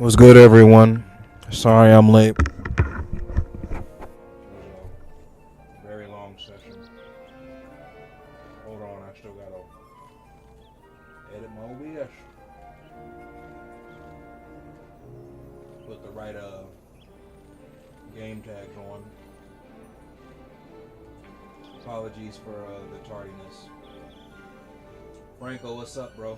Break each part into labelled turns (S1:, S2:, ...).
S1: What's good, everyone? Sorry I'm late. Very long session. Hold on, I still gotta edit my OBS. Put the right game tags on. Apologies for the tardiness. Franco, what's up, bro?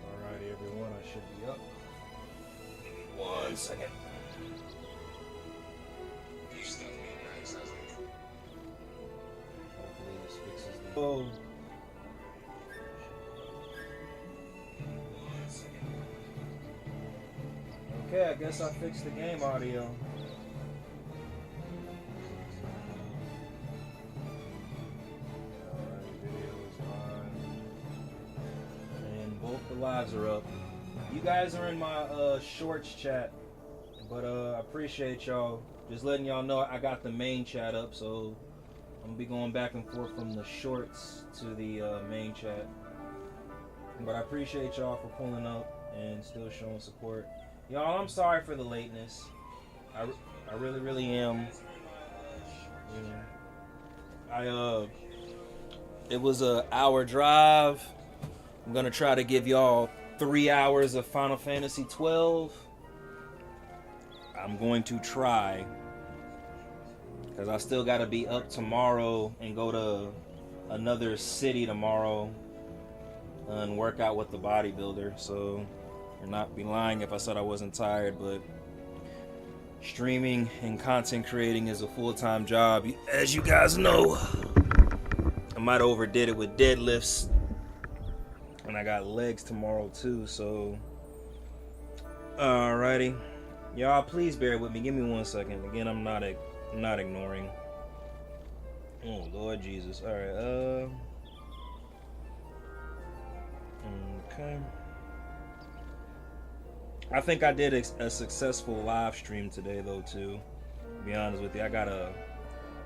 S1: Alrighty, everyone, I should be up. 1 second. Hopefully this fixes the... Oh. Okay, I guess I fixed the game audio. Alright, video is on. And both the lives are up. You guys are in my shorts chat, but I appreciate y'all. Just letting y'all know I got the main chat up, so I'm gonna be going back and forth from the shorts to the main chat. But I appreciate y'all for pulling up and still showing support. Y'all, I'm sorry for the lateness. I really am. It was a hour drive. I'm gonna try to give y'all 3 hours of Final Fantasy XII. I'm going to try, because I still gotta be up tomorrow and go to another city tomorrow and work out with the bodybuilder. So I'd not be lying if I said I wasn't tired, but streaming and content creating is a full-time job, as you guys know. I might have overdid it with deadlifts, and I got legs tomorrow too. So alrighty, y'all, please bear with me. Give me 1 second. Again, I'm not ignoring. Oh Lord Jesus. All right. Okay. I think I did a successful live stream today, though. Too, to be honest with you,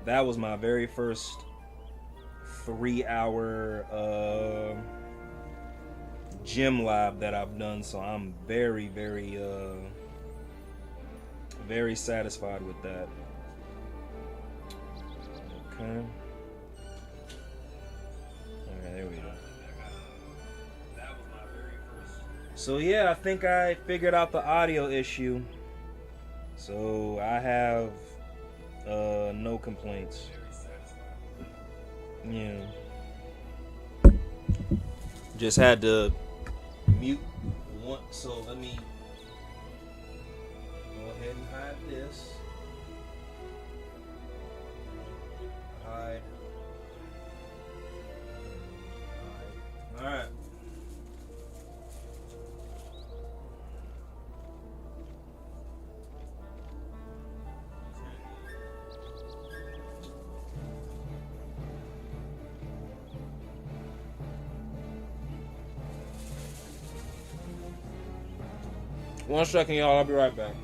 S1: that was my very first 3-hour gym lab that I've done. So I'm very satisfied with that. Okay. Alright, there we go. So yeah, I think I figured out the audio issue. So I have no complaints. Yeah. Just had to mute one, so let me go ahead and hide this. Hide. Alright. One second, y'all. I'll be right back.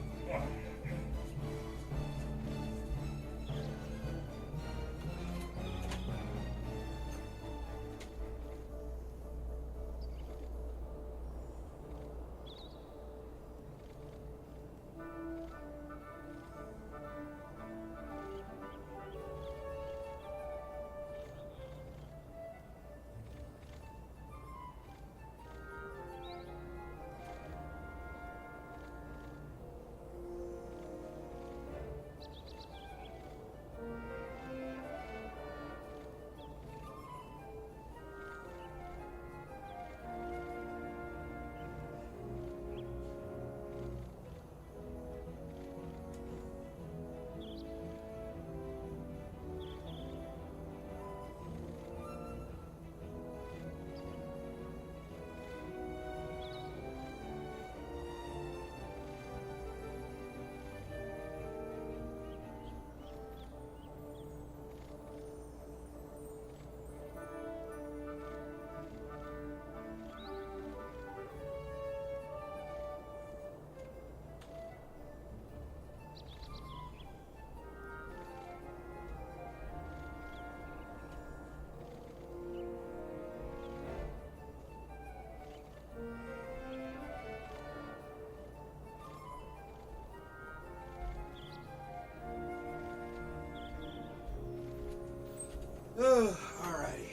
S1: Alrighty.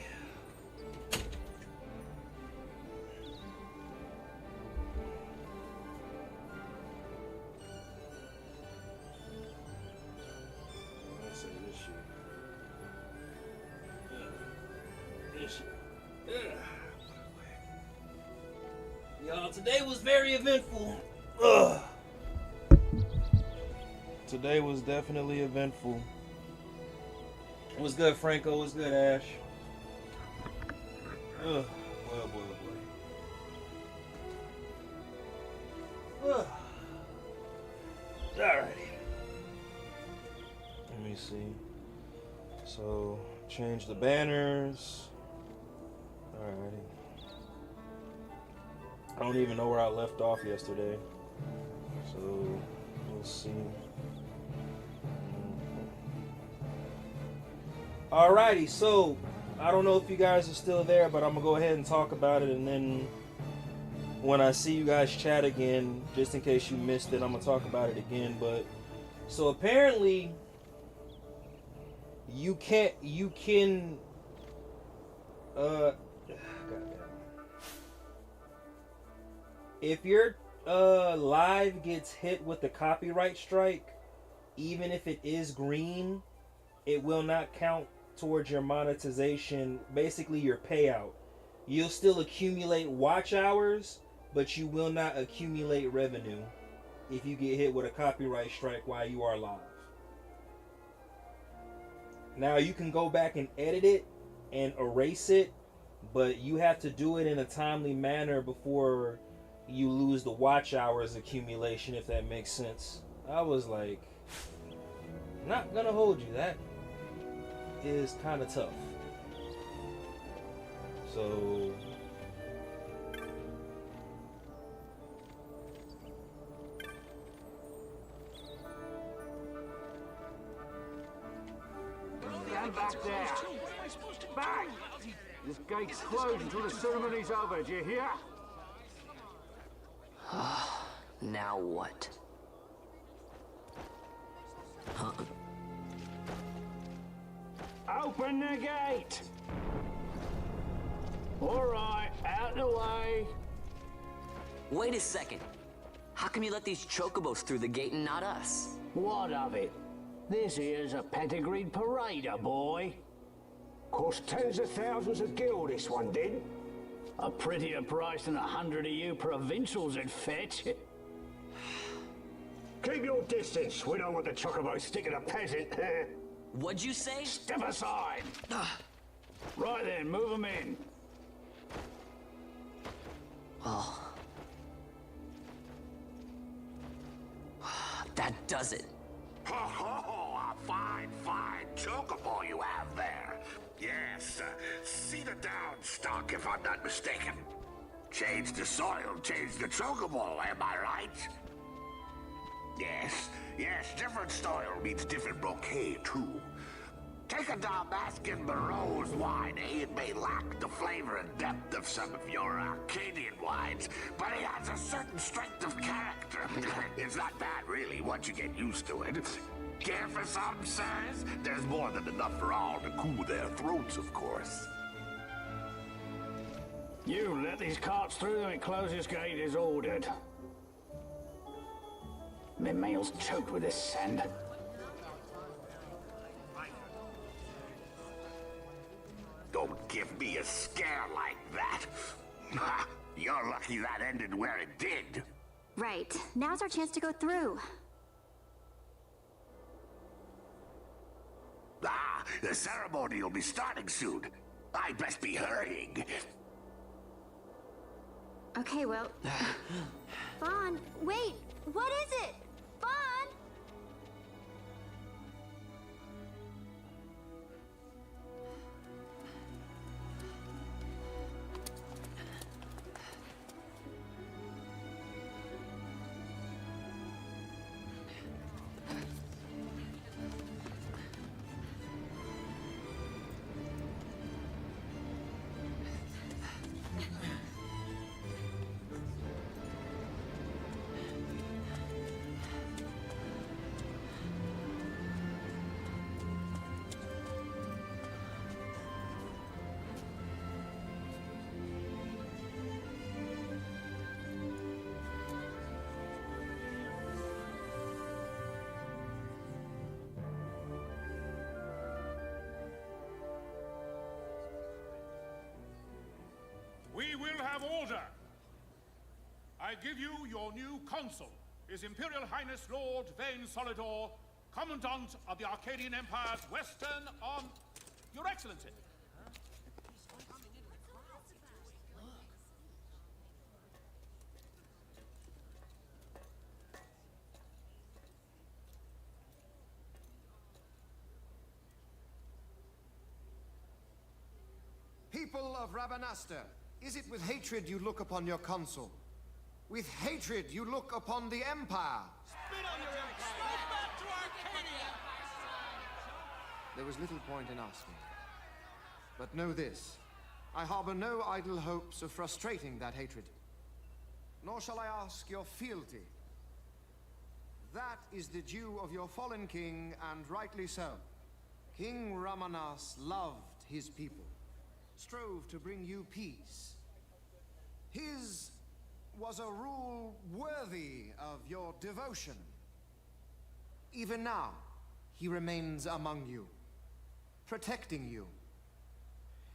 S1: Let's say this shit. This shit. Y'all, today was very eventful. Today was definitely eventful. What's good, Franco? What's good, Ash? Boy, boy, boy. Alrighty. Let me see. So, change the banners. Alrighty. I don't even know where I left off yesterday. So, we'll see. Alrighty, so I don't know if you guys are still there, but I'm gonna go ahead and talk about it, and then when I see you guys chat again, just in case you missed it, I'm gonna talk about it again. But so apparently you can if your live gets hit with the copyright strike, even if it is green, it will not count towards your monetization, basically your payout. You'll still accumulate watch hours, but you will not accumulate revenue if you get hit with a copyright strike while you are live. Now you can go back and edit it and erase it, but you have to do it in a timely manner before you lose the watch hours accumulation, if that makes sense. I was like, not gonna hold you, that is kind of tough. So
S2: stand back there. Back! This gate's closed until the ceremony's over, do you hear?
S3: Now what? Huh?
S2: Open the gate! Alright, out the way.
S3: Wait a second. How come you let these chocobos through the gate and not us?
S2: What of it? This here's a pedigreed parader, boy.
S4: Cost tens of thousands of gil, this one did.
S2: A prettier price than 100 of you provincials would fetch.
S4: Keep your distance. We don't want the chocobo sticking a peasant.
S3: What'd you say?
S2: Step aside. Right then, move them in.
S3: Well... that does it.
S5: Ho ho ho! A fine, fine chocobo you have there. Yes, cedar down stock if I'm not mistaken. Change the soil, change the chocobo, am I right? Yes, yes, different soil means different bouquet too. Take a Damascus Barreau's wine, it may lack the flavor and depth of some of your Arcadian wines, but it has a certain strength of character. It's not bad, really, once you get used to it. Care for some, sirs? There's more than enough for all to cool their throats, of course.
S2: You let these carts through and close this gate as ordered. My mail's choked with this sand.
S5: Don't give me a scare like that. You're lucky that ended where it did.
S6: Right. Now's our chance to go through.
S5: Ah, the ceremony will be starting soon. I'd best be hurrying.
S6: Okay, well... Fawn, wait! What is it? Fawn!
S7: will have order. I give you your new consul, His Imperial Highness Lord Vane Solidor, Commandant of the Arcadian Empire's Western Arm... Your Excellency.
S8: People of Rabanastre, is it with hatred you look upon your consul? With hatred you look upon the Empire?
S7: Spit on your empire! Go back to Arcadia!
S8: There was little point in asking. But know this, I harbor no idle hopes of frustrating that hatred. Nor shall I ask your fealty. That is the due of your fallen king, and rightly so. King Ramanas loved his people, strove to bring you peace. His was a rule worthy of your devotion. Even now, he remains among you, protecting you.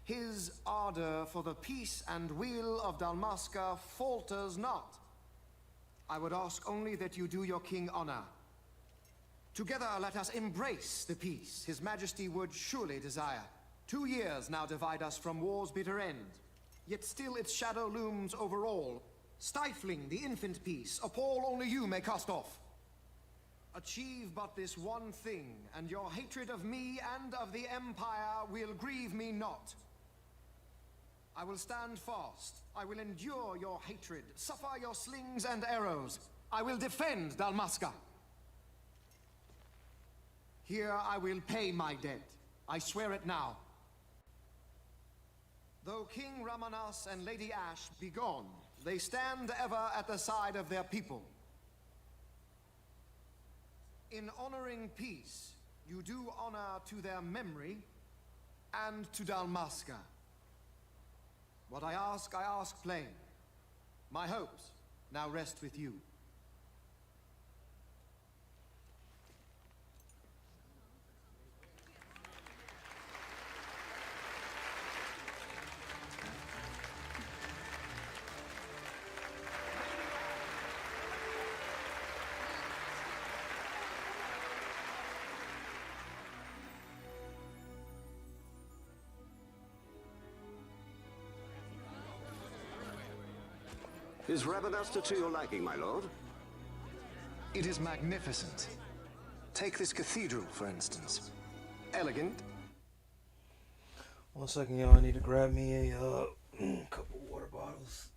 S8: His ardor for the peace and weal of Dalmasca falters not. I would ask only that you do your king honor. Together let us embrace the peace His Majesty would surely desire. 2 years now divide us from war's bitter end, yet still its shadow looms over all, stifling the infant peace a pall only you may cast off. Achieve but this one thing, and your hatred of me and of the Empire will grieve me not. I will stand fast. I will endure your hatred, suffer your slings and arrows. I will defend Dalmasca. Here I will pay my debt. I swear it now. Though King Ramanas and Lady Ash be gone, they stand ever at the side of their people. In honoring peace, you do honor to their memory and to Dalmasca. What I ask plain. My hopes now rest with you.
S9: Is Rabanastre to your liking, my lord?
S8: It is magnificent. Take this cathedral, for instance. Elegant.
S1: 1 second, y'all. I need to grab me a couple water bottles.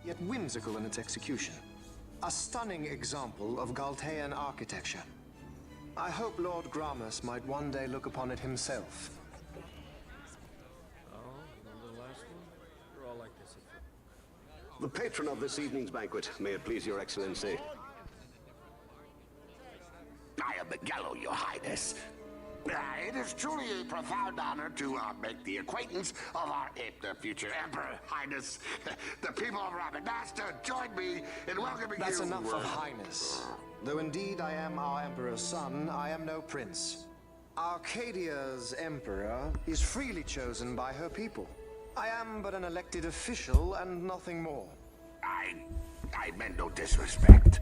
S8: Yet whimsical in its execution. A stunning example of Galtean architecture. I hope Lord Gramus might one day look upon it himself.
S9: The patron of this evening's banquet, may it please your excellency.
S5: I am Miguel, your highness. It is truly a profound honor to make the acquaintance of our future emperor, highness. The people of Rabanastre join me in welcoming you.
S8: That's enough of highness. Though indeed I am our emperor's son, I am no prince. Arcadia's emperor is freely chosen by her people. I am but an elected official and nothing more.
S5: I meant no disrespect.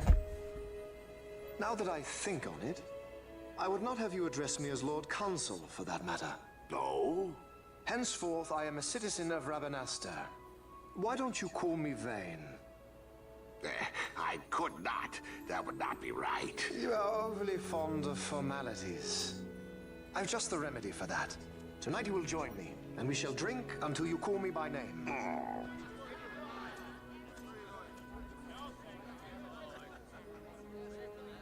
S8: Now that I think on it, I would not have you address me as Lord Consul, for that matter.
S5: Oh?
S8: Henceforth, I am a citizen of Rabanastre. Why don't you call me Vane?
S5: I could not. That would not be right.
S8: You are overly fond of formalities. I've just the remedy for that. Tonight you will join me, and we shall drink until you call me by name.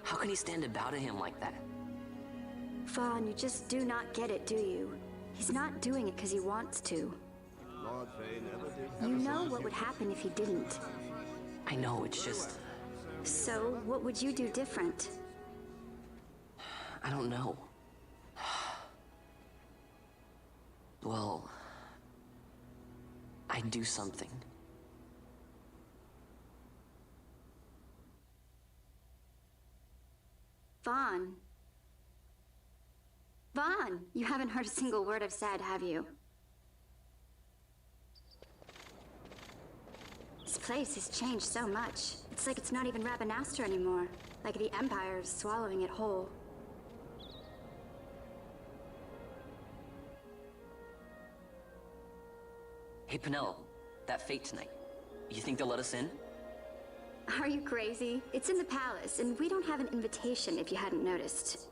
S3: How can he stand about to him like that?
S6: Vaughn, you just do not get it, do you? He's not doing it because he wants to.
S9: Lord Vane never did.
S6: You know what would happen if he didn't.
S3: I know, it's just...
S6: So, what would you do different?
S3: I don't know. Well... I'd do something.
S6: Vaughn. Vaughn, you haven't heard a single word I've said, have you? This place has changed so much. It's like it's not even Rabanastre anymore. Like the Empire is swallowing it whole.
S3: Hey, Penelope, that fate tonight. You think they'll let us in?
S6: Are you crazy? It's in the palace, and we don't have an invitation if you hadn't noticed.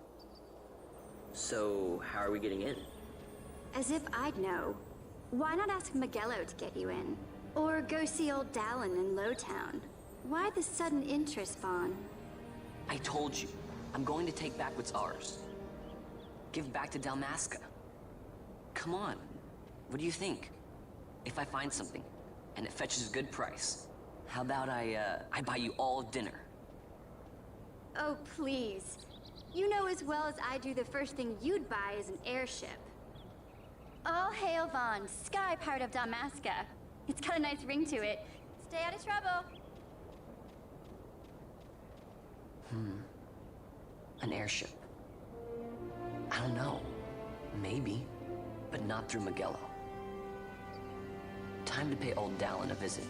S3: So, how are we getting in?
S6: As if I'd know. Why not ask Magello to get you in? Or go see old Dallin in Lowtown? Why the sudden interest, Vaughn?
S3: I told you, I'm going to take back what's ours. Give back to Dalmasca. Come on, what do you think? If I find something, and it fetches a good price, how about I buy you all dinner?
S6: Oh, please. You know as well as I do the first thing you'd buy is an airship. All hail Vaughn, sky pirate of Dalmasca. It's got a nice ring to it. Stay out of trouble.
S3: An airship. I don't know. Maybe, but not through Magello. Time to pay old Dallin a visit.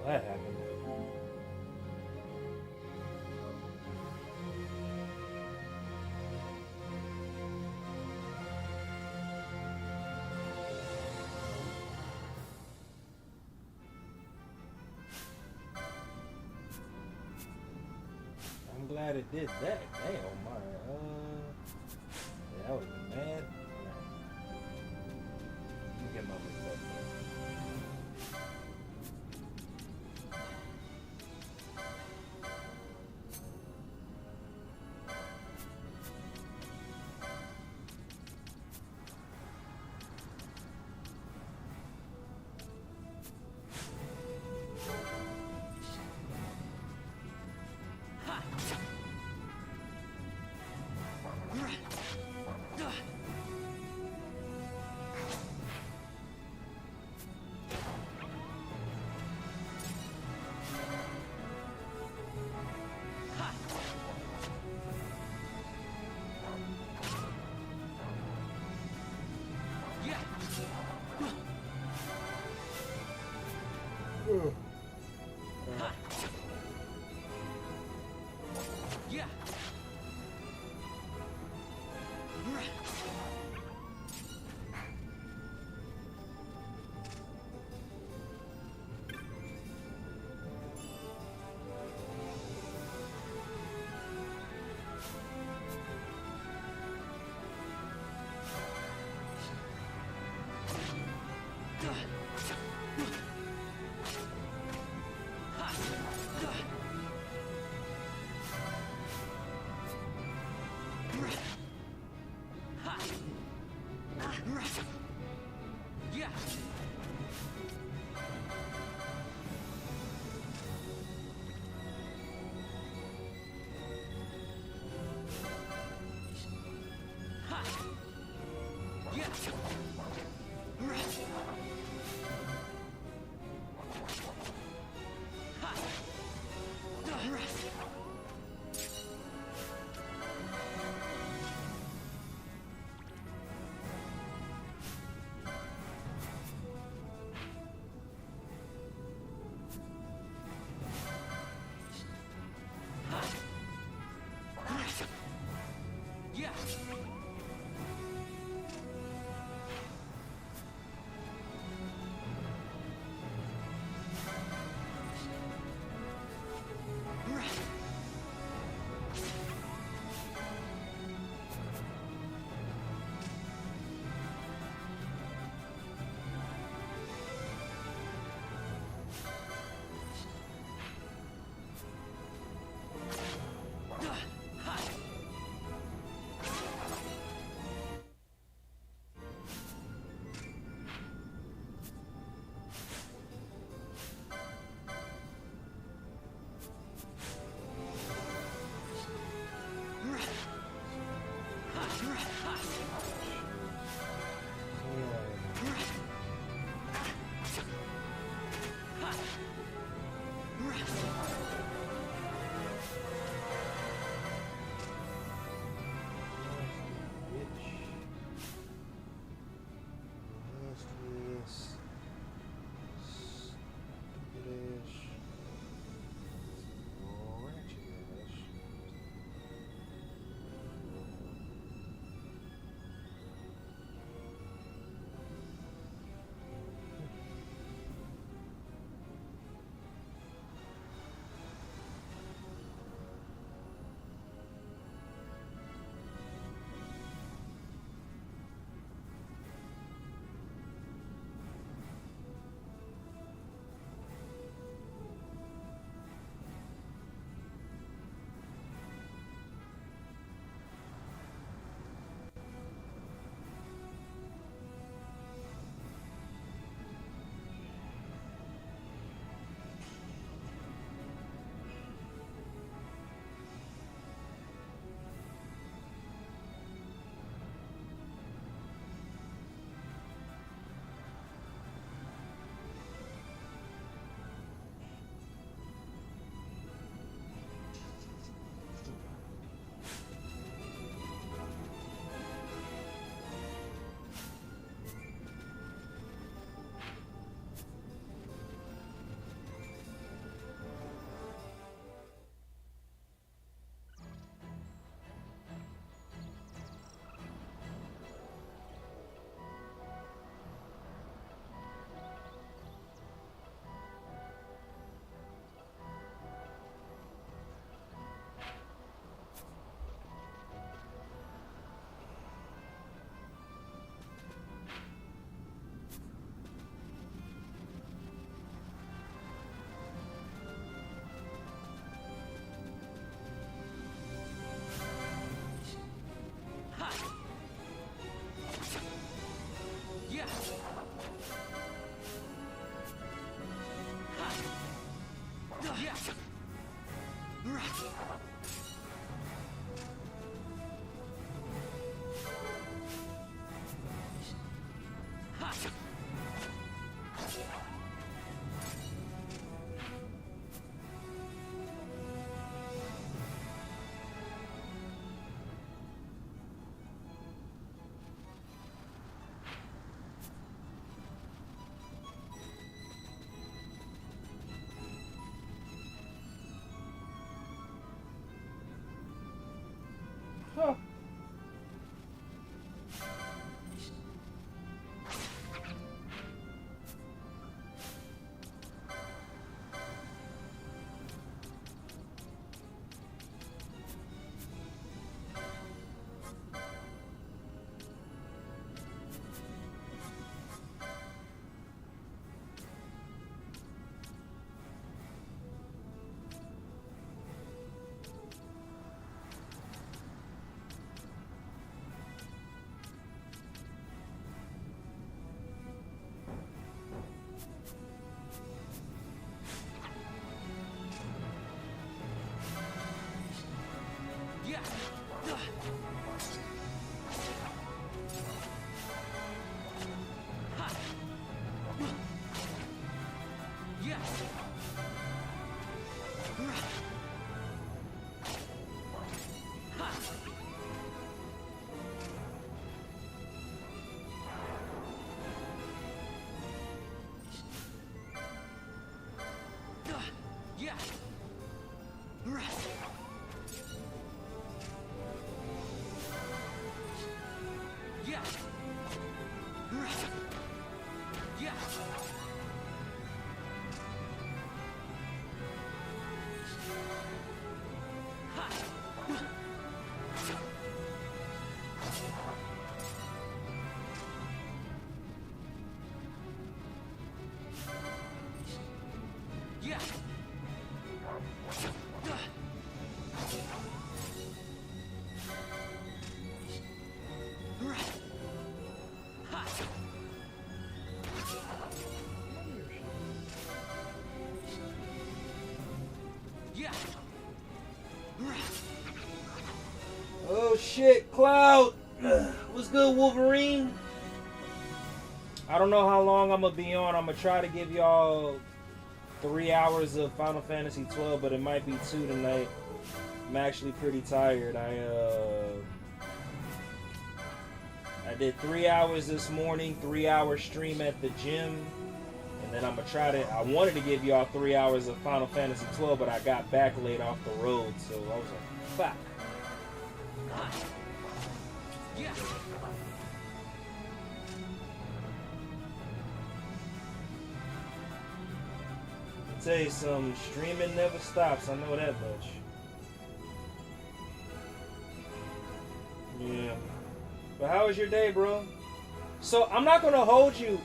S1: That happened. I'm glad it did that. Damn, my yeah, I would have been mad. Let me get my list up there. Huh. Oh shit, Cloud! What's good, Wolverine? I don't know how long I'm gonna be on. I'm gonna try to give y'all 3 hours of Final Fantasy XII, but it might be 2 tonight. I'm actually pretty tired. I did 3 hours this morning, 3-hour stream at the gym, and then I'm gonna try to. I wanted to give y'all 3 hours of Final Fantasy XII, but I got back late off the road, so I was like, fuck. I'll tell you something, streaming never stops, I know that much. Yeah. But how was your day, bro? So, I'm not gonna hold you.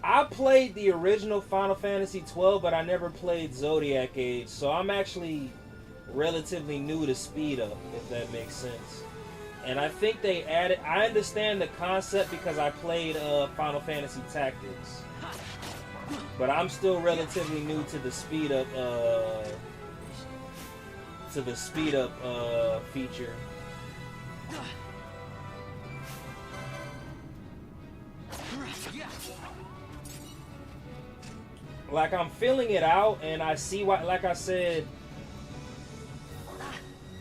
S1: I played the original Final Fantasy XII, but I never played Zodiac Age, so I'm actually relatively new to speed up, if that makes sense. And I think they added, I understand the concept because I played Final Fantasy Tactics, but I'm still relatively new to the speed up feature. Like, I'm feeling it out, and I see why. Like I said,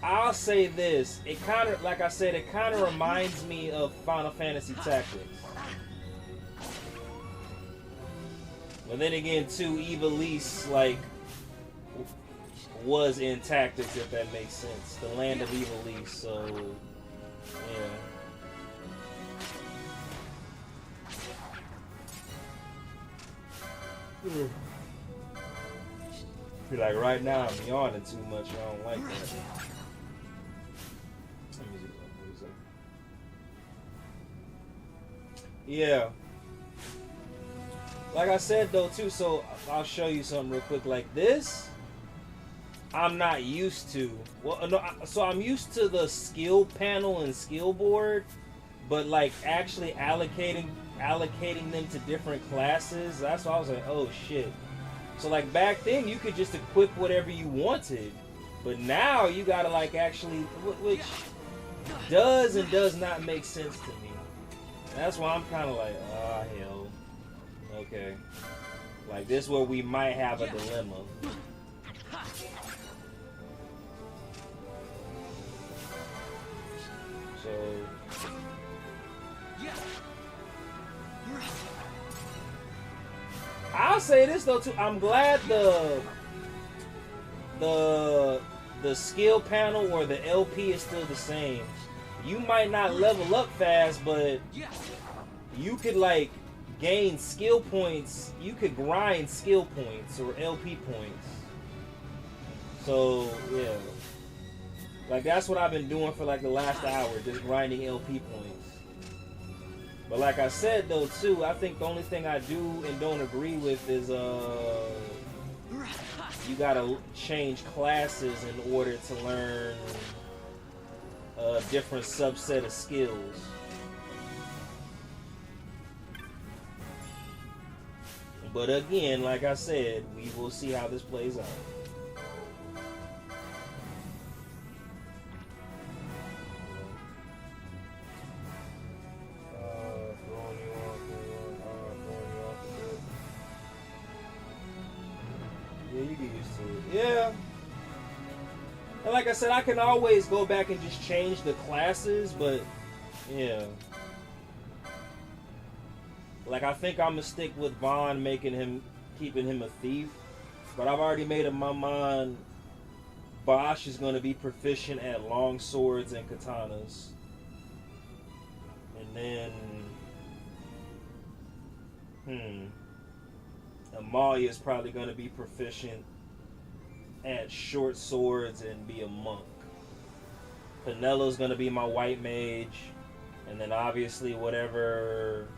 S1: I'll say this. It kind of, like I said, it kind of reminds me of Final Fantasy Tactics. But then again, too, Ivalice, like, was in Tactics, if that makes sense. The land of Ivalice, so, yeah. Feel like right now I'm yawning too much. I don't like that. Yeah. Like I said though too, so I'll show you something real quick. Like this, I'm not used to. Well, no, so I'm used to the skill panel and skill board, but like actually allocating them to different classes. That's why I was like, oh shit. So like back then you could just equip whatever you wanted, but now you gotta like actually, which does and does not make sense to me. That's why I'm kind of like, ah, hell. Okay. Like this is where we might have a dilemma. So I'll say this though too. I'm glad the skill panel or the LP is still the same. You might not level up fast, but you could like gain skill points. You could grind skill points or LP points. So yeah, like that's what I've been doing for like the last hour, just grinding LP points. But like I said though too, I think the only thing I do and don't agree with is you gotta change classes in order to learn a different subset of skills. But again, like I said, we will see how this plays out. Yeah, you get used to it. Yeah. And like I said, I can always go back and just change the classes, but yeah. Like I think I'm gonna stick with Vaughn, keeping him a thief. But I've already made up my mind. Bosch is gonna be proficient at long swords and katanas. And then, Amalia is probably gonna be proficient at short swords and be a monk. Penelo's gonna be my white mage, and then obviously whatever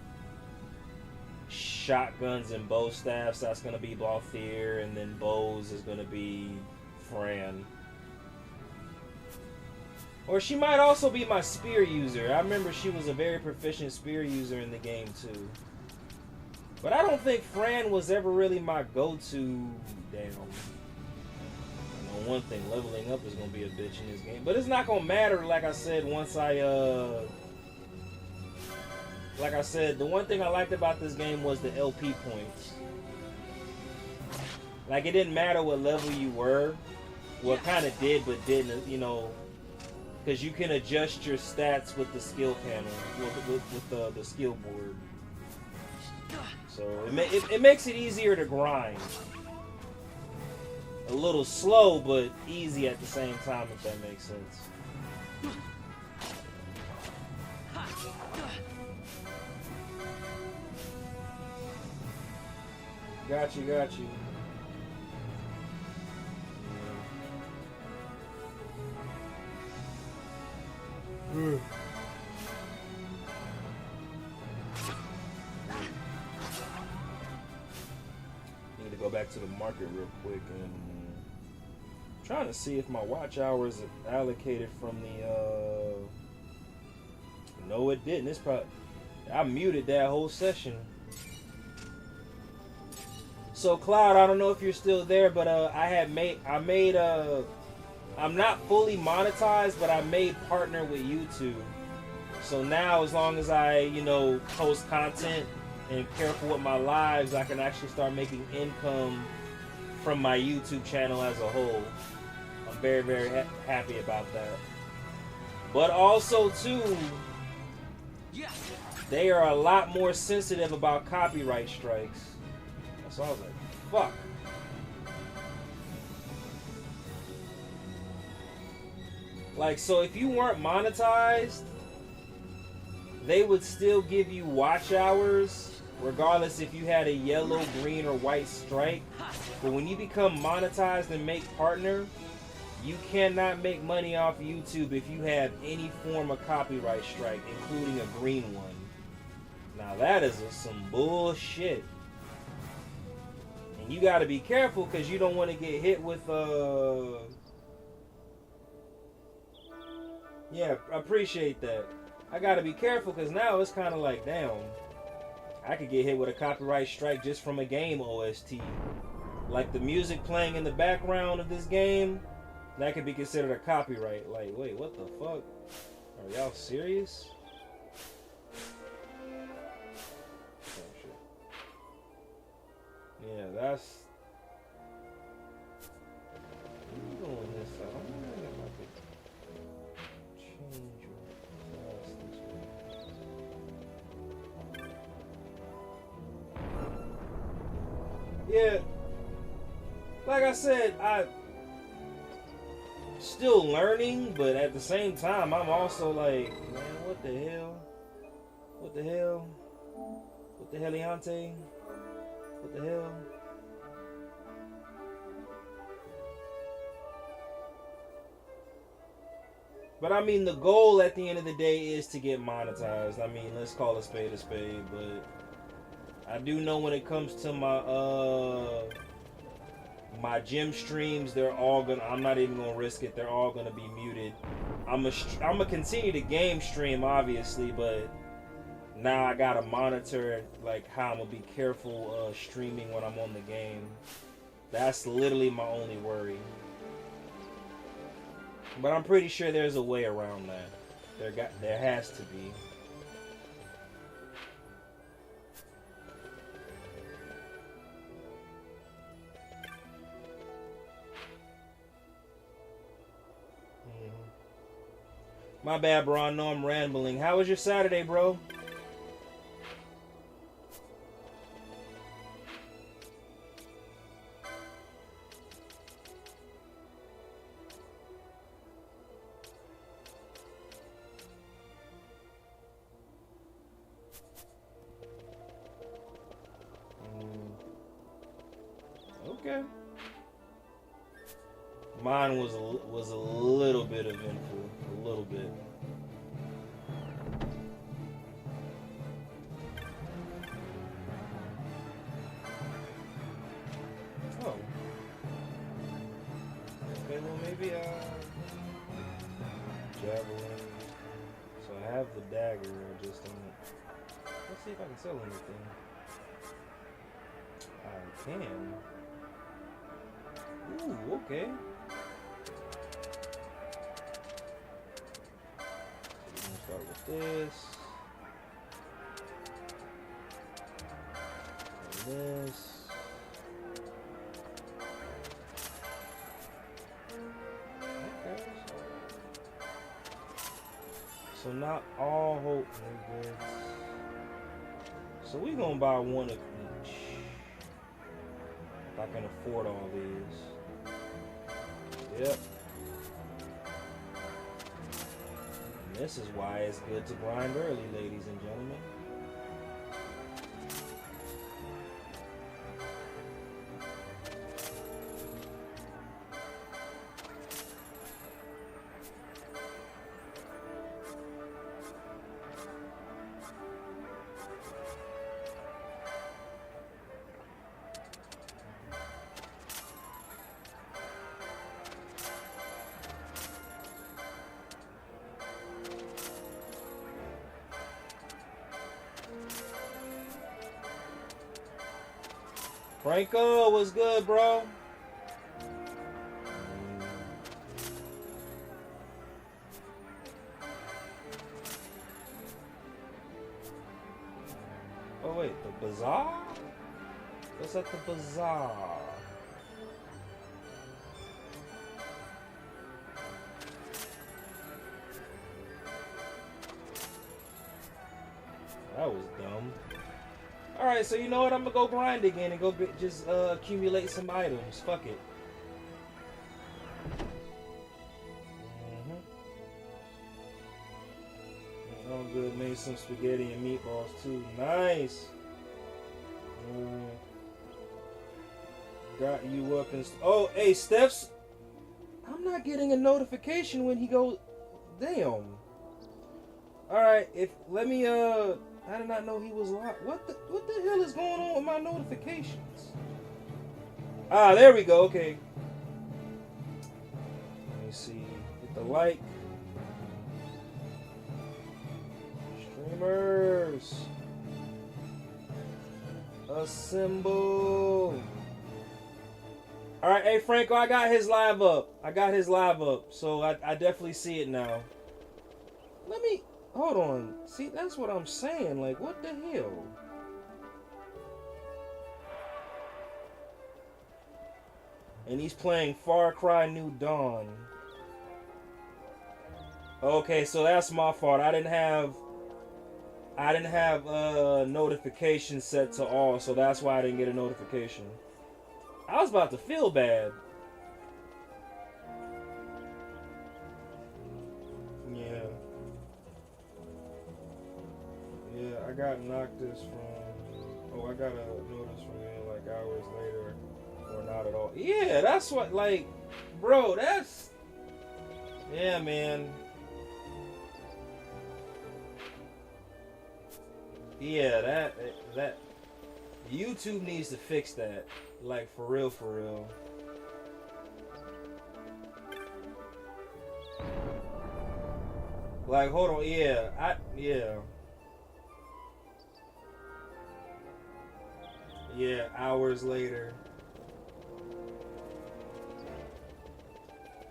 S1: shotguns and bow staffs, that's gonna be Balthier, and then bows is gonna be Fran. Or she might also be my spear user. I remember she was a very proficient spear user in the game too. But I don't think Fran was ever really my go-to. Damn. One thing, leveling up is gonna be a bitch in this game, but it's not gonna matter. Like I said, like I said, the one thing I liked about this game was the LP points. Like it didn't matter what level you were. Well, it kind of did, but didn't, you know, because you can adjust your stats with the skill panel, with the skill board. So it makes it easier to grind. A little slow, but easy at the same time, if that makes sense. Got you. Yeah. Need to go back to the market real quick and trying to see if my watch hours are allocated from the no, it didn't. It's probably I muted that whole session. So Cloud, I don't know if you're still there, but I'm not fully monetized, but I made partner with YouTube. So now as long as I, you know, post content and careful with my lives, I can actually start making income from my YouTube channel as a whole. I'm very, very happy about that. But also, too, they are a lot more sensitive about copyright strikes. So I was like, fuck. Like, so if you weren't monetized, they would still give you watch hours, regardless if you had a yellow, green, or white strike. But when you become monetized and make partner, you cannot make money off YouTube if you have any form of copyright strike, including a green one. Now that is some bullshit. And you gotta be careful because you don't want to get hit with yeah, I appreciate that. I gotta be careful because now it's kind of like, damn, I could get hit with a copyright strike just from a game OST. Like the music playing in the background of this game, that could be considered a copyright. Like, wait, what the fuck? Are y'all serious? Oh, shit. Yeah, that's... I'm doing this out. I'm wondering if I could change your class this way. Yeah. Like I said, still learning, but at the same time, I'm also like, man, what the hell? What the hell? What the heliante? What the hell? But I mean, the goal at the end of the day is to get monetized. I mean, let's call a spade, but I do know when it comes to my gym streams, they're all gonna, I'm not even gonna risk it, they're all gonna be muted. I'm gonna continue to game stream, obviously, but now I gotta monitor like how I'm gonna be careful streaming when I'm on the game. That's literally my only worry. But I'm pretty sure there's a way around that. There has to be. My bad, bro. I know I'm rambling. How was your Saturday, bro? Okay. Mine was a little bit eventful, a little bit. Oh. Okay, well maybe javelin. So I have the dagger. I just don't. Let's see if I can sell anything. I can. Ooh, okay. So we're gonna start with this. And this. Okay. So not all hope and goods. So we're gonna buy one of each. If I can afford all these. Yep. And this is why it's good to grind early, ladies and gentlemen. Franco, what's good, bro? Oh wait, the bazaar? What's at the bazaar? That was dumb. Alright, so you know what? I'm gonna go grind again and go just accumulate some items. Fuck it. All good. Made some spaghetti and meatballs too. Nice. Got you up and... Oh, hey, Steph's... I'm not getting a notification when he goes... Damn. Alright, let me, I did not know he was locked. What the hell is going on with my notifications? Ah, there we go. Okay. Let me see. Hit the like. Streamers. Assemble. Alright, hey Franco, I got his live up. So I definitely see it now. Let me... Hold on. See, that's what I'm saying. Like, what the hell? And he's playing Far Cry New Dawn. Okay, so that's my fault. I didn't have notifications set to all, so that's why I didn't get a notification. I was about to feel bad. I got Noctis from. Oh, I got a notice from you like hours later, or not at all. Yeah, that's what. Like, bro, that's. Yeah, man. Yeah, that YouTube needs to fix that. Like, for real, for real. Like, hold on, yeah, yeah, hours later.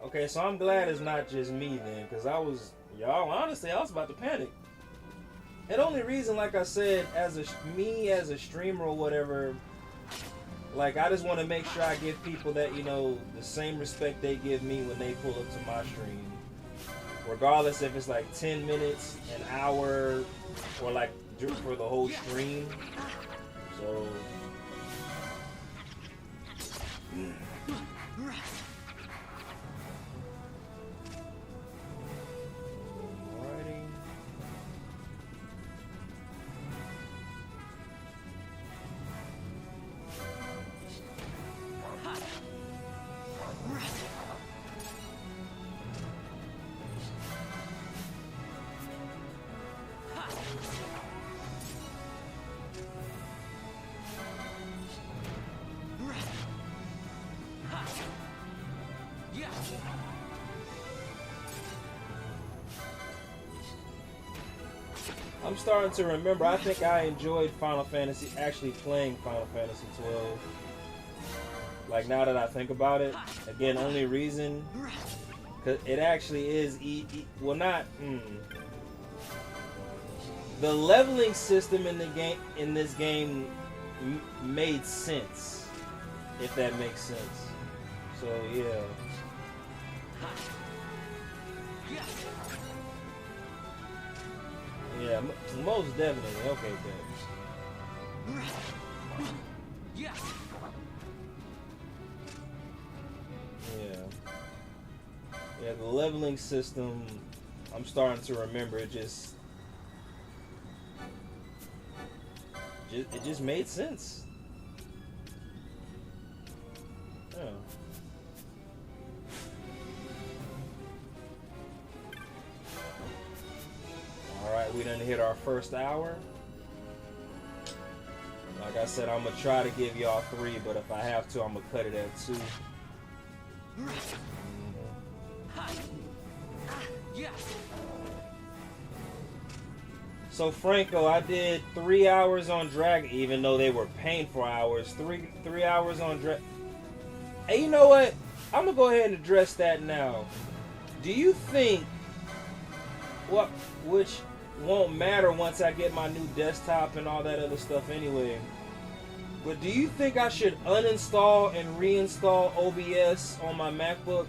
S1: Okay, so I'm glad it's not just me then, because y'all, honestly, I was about to panic. And the only reason, like I said, as a streamer or whatever, like, I just want to make sure I give people that, you know, the same respect they give me when they pull up to my stream. Regardless if it's like 10 minutes, an hour, or like for the whole stream. So. Alrighty. I'm starting to remember. I think I enjoyed Final Fantasy, actually playing Final Fantasy 12. Like, now that I think about it, again, only reason, cause it actually is well, not. The leveling system in the game, in this game, made sense, if that makes sense. So yeah. Yeah, most definitely. Okay, good. Yeah. Yeah, the leveling system, I'm starting to remember, it just made sense. Yeah. Alright, we done hit our first hour. Like I said, I'm gonna try to give y'all 3, but if I have to, I'm gonna cut it at 2. So Franco, I did 3 hours on Dragon, even though they were painful hours. 3 hours on Dragon. Hey, you know what? I'm gonna go ahead and address that now. Do you think which won't matter once I get my new desktop and all that other stuff anyway? But do you think I should uninstall and reinstall OBS on my MacBook?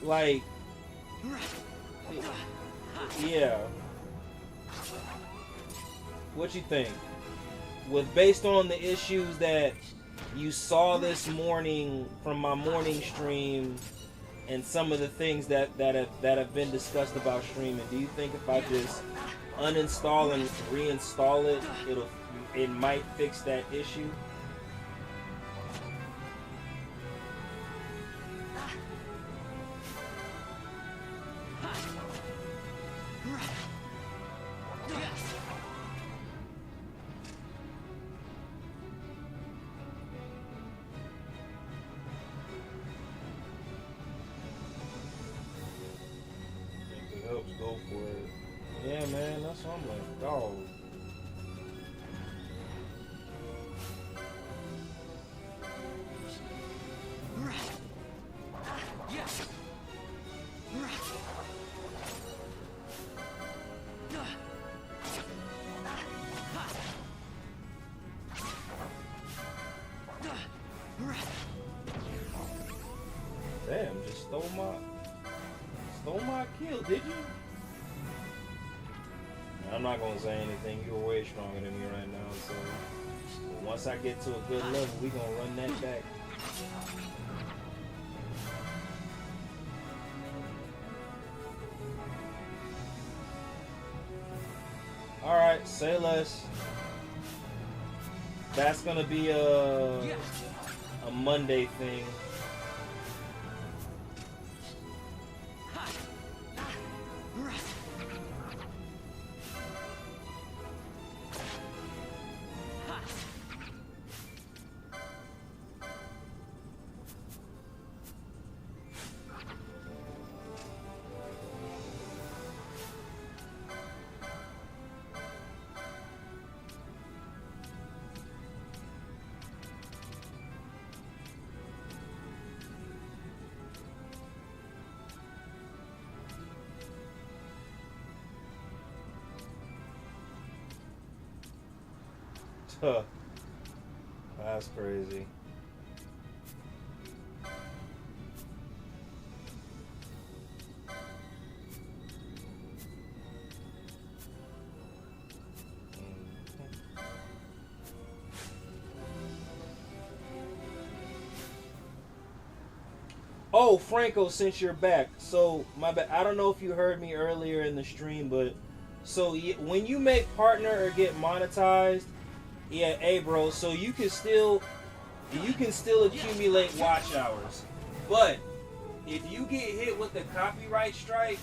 S1: Like, yeah. What you think? Based on the issues that you saw this morning from my morning stream and some of the things that have been discussed about streaming, do you think if I just uninstall and reinstall it, it might fix that issue? Go for it. Yeah, man, that's what I'm like, dog. Damn, just stole my kill, did you? I'm not gonna say anything. You're way stronger than me right now, so once I get to a good level, we gonna run that back. Alright, say less. That's gonna be a Monday thing. Huh. That's crazy. Oh, Franco, since you're back, so my bad. I don't know if you heard me earlier in the stream, but so when you make partner or get monetized, yeah, hey bro, so you can still accumulate watch hours, but if you get hit with the copyright strike,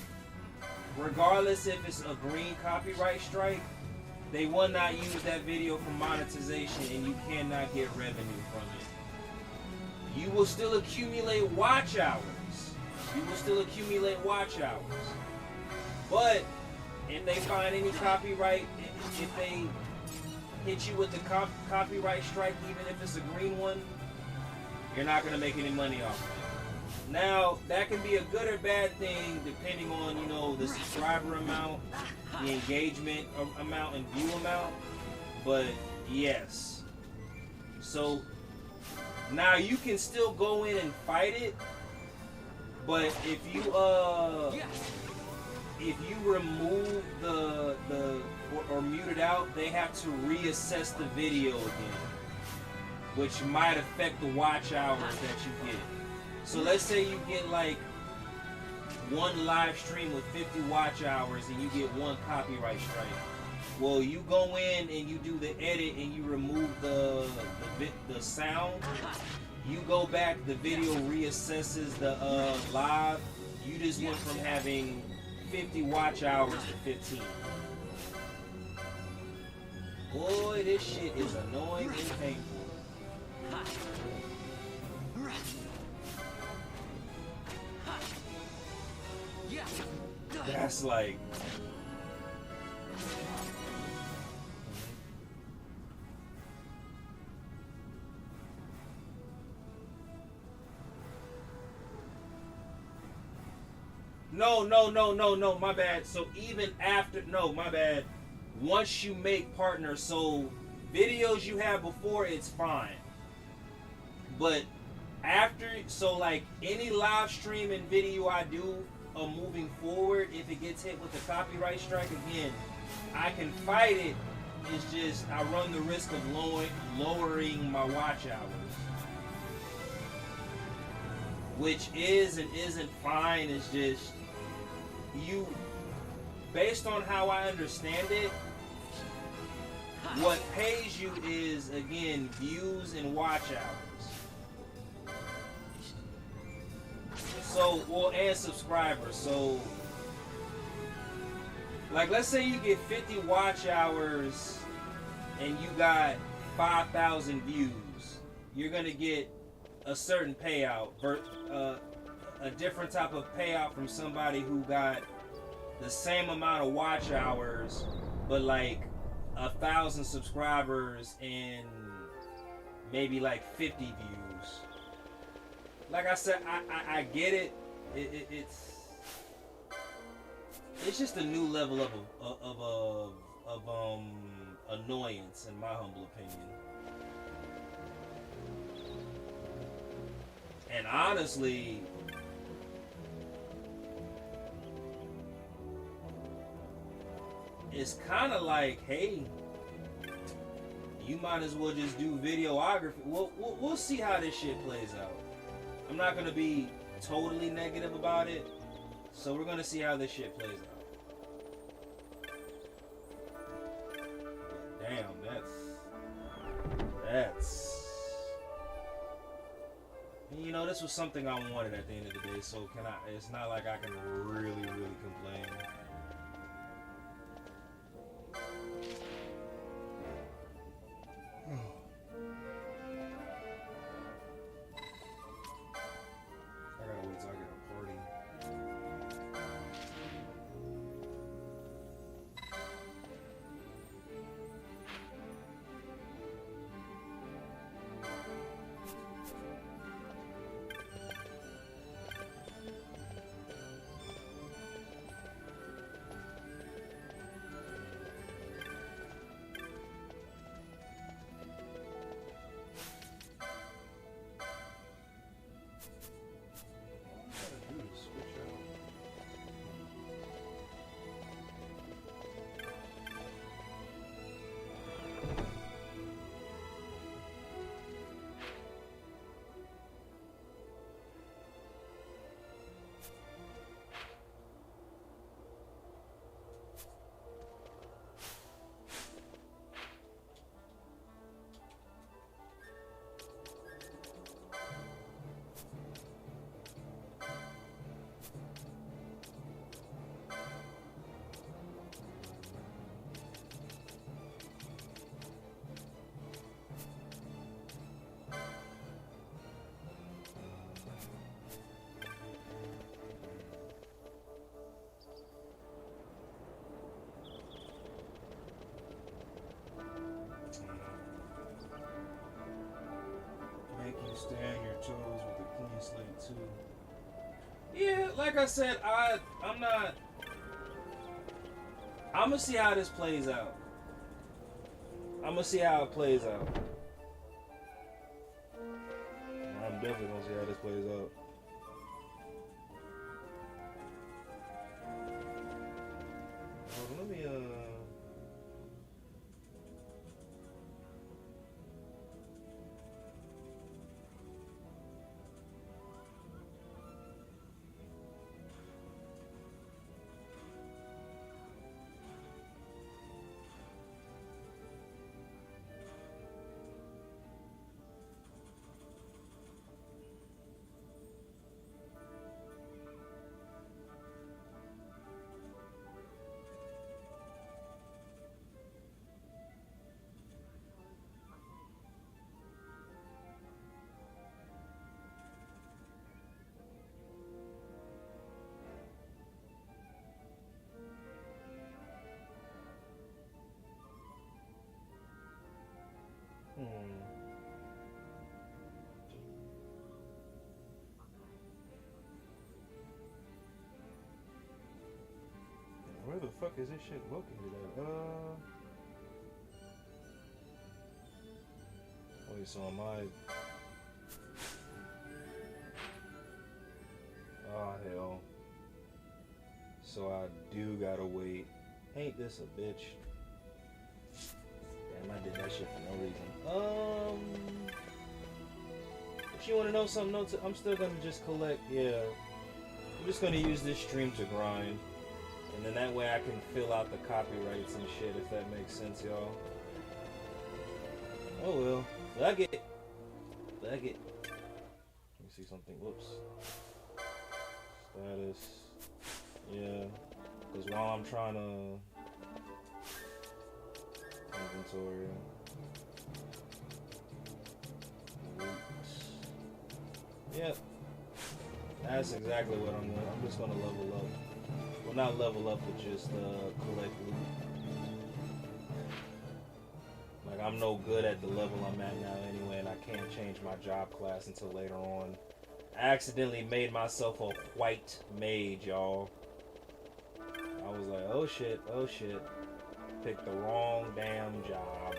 S1: regardless if it's a green copyright strike, they will not use that video for monetization, and you cannot get revenue from it. You will still accumulate watch hours. You will still accumulate watch hours. But if they find any copyright, if they hit you with the copyright strike, even if it's a green one, you're not going to make any money off of it. Now, that can be a good or bad thing depending on, you know, the subscriber amount, the engagement amount, and view amount. But yes. So now you can still go in and fight it, but if you remove the or mute it out, they have to reassess the video again, which might affect the watch hours that you get. So let's say you get like one live stream with 50 watch hours and you get one copyright strike. Well, you go in and you do the edit and you remove the sound. You go back, the video reassesses the live. You just went from having 50 watch hours to 15. Boy, this shit is annoying and painful. That's like... No, my bad. So even after, no, my bad. Once you make partners, so videos you have before, it's fine. But after, so like any live stream and video I do moving forward, if it gets hit with a copyright strike again, I can fight it. It's just I run the risk of lowering my watch hours, which is and isn't fine. It's just you, based on how I understand it, what pays you is, again, views and watch hours. So, well, and subscribers. So, like, let's say you get 50 watch hours and you got 5,000 views. You're going to get a certain payout, a different type of payout from somebody who got the same amount of watch hours, but like 1,000 subscribers and maybe like 50 views. Like I said, I get it. It's just a new level of annoyance, in my humble opinion. And honestly, it's kind of like, hey, you might as well just do videography. We'll see how this shit plays out. I'm not going to be totally negative about it, so we're going to see how this shit plays out. this was something I wanted at the end of the day, so can I? It's not like I can really complain. I gotta wait till I get a party. Make you stay on your toes with a clean slate too. Yeah, like I said, I'm not. I'm gonna see how this plays out. I'm gonna see how it plays out. I'm definitely gonna see how this plays out. Hold on, let me Where the fuck is this shit located at? Wait, so am I? Oh hell. So I do gotta wait. Ain't this a bitch? Damn, I did that shit for no reason. If you wanna know something else, I'm still gonna just collect, yeah. I'm just gonna use this stream to grind. And then that way I can fill out the copyrights and shit, if that makes sense, y'all. Oh well. Fuck it. Fuck it. Let me see something. Whoops. Status. Yeah. Because while I'm trying to... Inventory. Yep. That's exactly what I'm doing. I'm just gonna level up. Well, not level up, but just collect loot. Like, I'm no good at the level I'm at now anyway, and I can't change my job class until later on. I accidentally made myself a white mage, y'all. I was like, oh shit, oh shit. Picked the wrong damn job.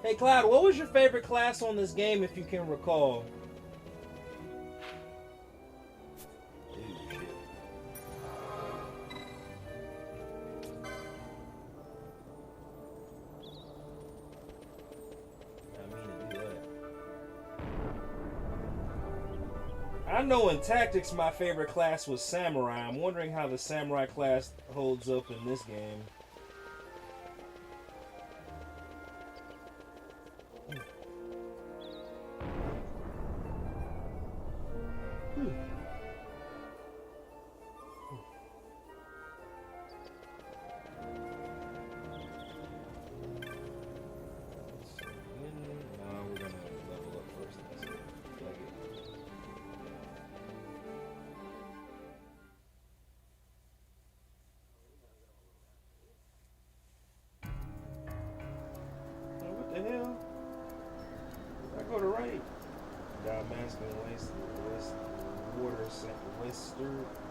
S1: Hey Cloud, what was your favorite class on this game, if you can recall? I know in Tactics my favorite class was Samurai. I'm wondering how the Samurai class holds up in this game.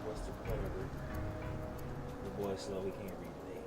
S1: Western Predator. The boy slow, he can't read the name.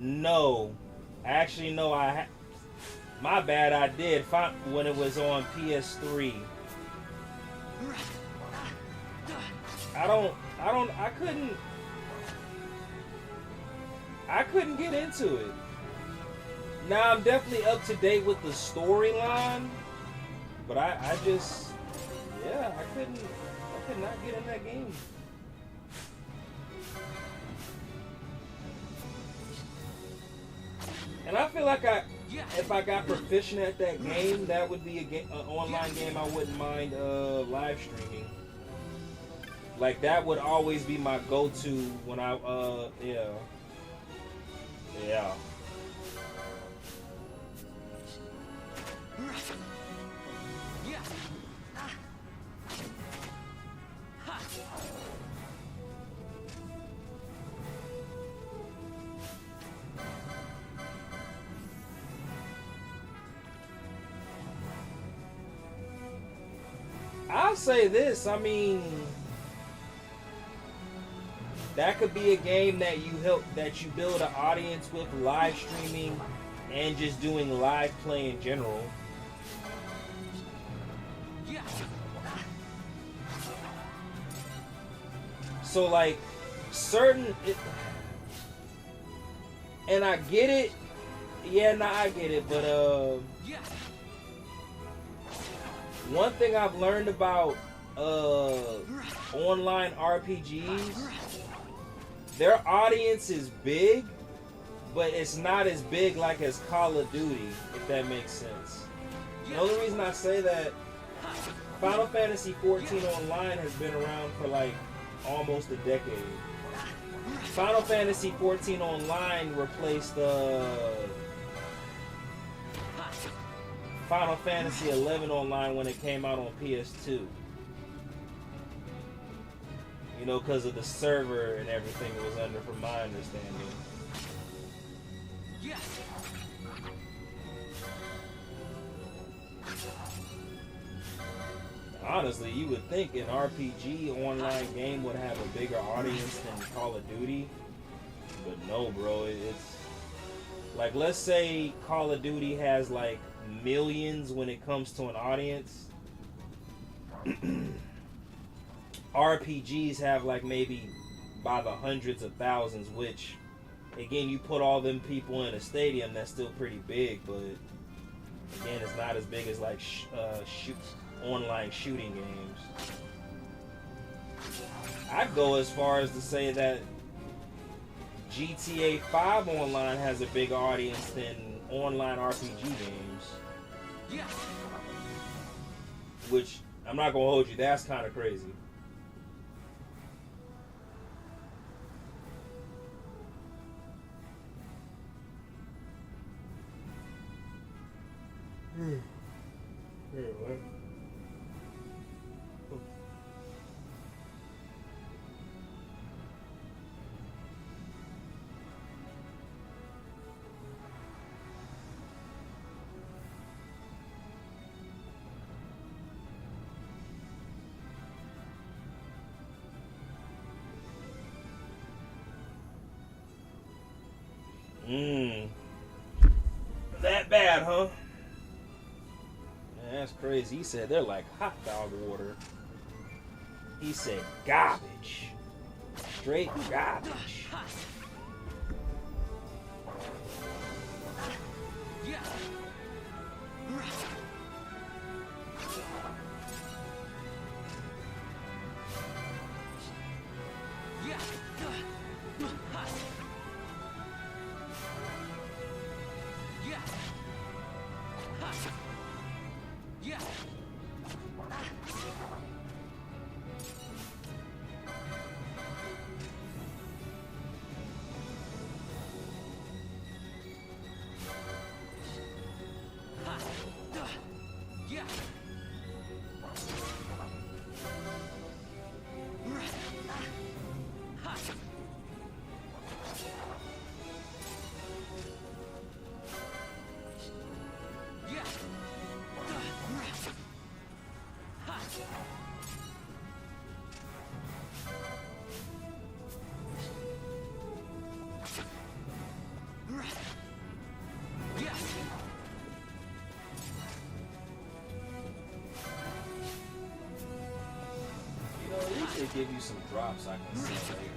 S1: No, actually, no. My bad. I did when it was on PS3. I couldn't get into it. Now I'm definitely up to date with the storyline, but I could not get in that game. And I feel like if I got proficient at that game, that would be an online game I wouldn't mind live streaming. Like that would always be my go-to when yeah. I'll say this, I mean, that could be a game that you build an audience with live streaming and just doing live play in general. So like and I get it. Yeah, I get it, but one thing I've learned about online RPGs, their audience is big, but it's not as big like as Call of Duty, if that makes sense. The only reason I say that, Final Fantasy XIV Online has been around for like almost a decade. Final Fantasy XIV Online replaced Final Fantasy XI Online when it came out on PS2. You know, because of the server and everything it was under, from my understanding. Honestly, you would think an RPG online game would have a bigger audience than Call of Duty. But no, bro. It's like, let's say Call of Duty has like millions when it comes to an audience. RPGs have like maybe by the hundreds of thousands, which, again, you put all them people in a stadium, that's still pretty big, but again, it's not as big as like online shooting games. I'd go as far as to say that GTA 5 Online has a bigger audience than online RPG games. Which, I'm not gonna hold you, that's kind of crazy. What? That bad, huh? Man, that's crazy. He said they're like hot dog water. He said garbage. Straight garbage. They give you some drops I can see later.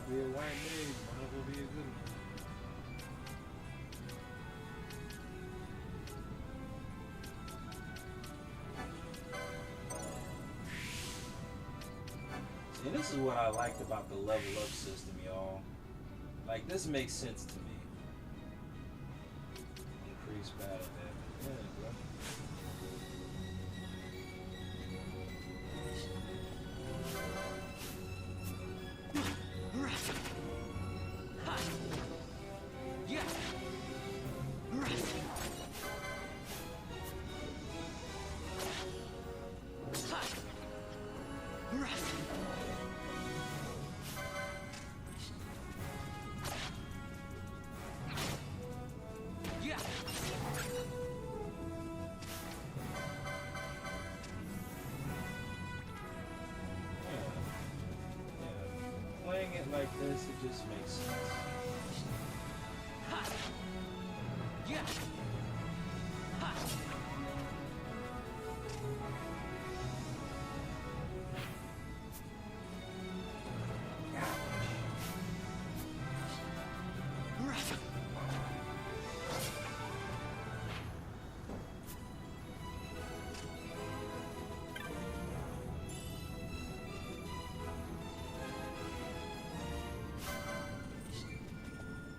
S1: Be a white maid, might as well be a good one. See, this is what I liked about the level up system, y'all. Like, this makes sense to me. Increase battle damage. Yeah, bro. it like this, it just makes sense.
S3: Yeah.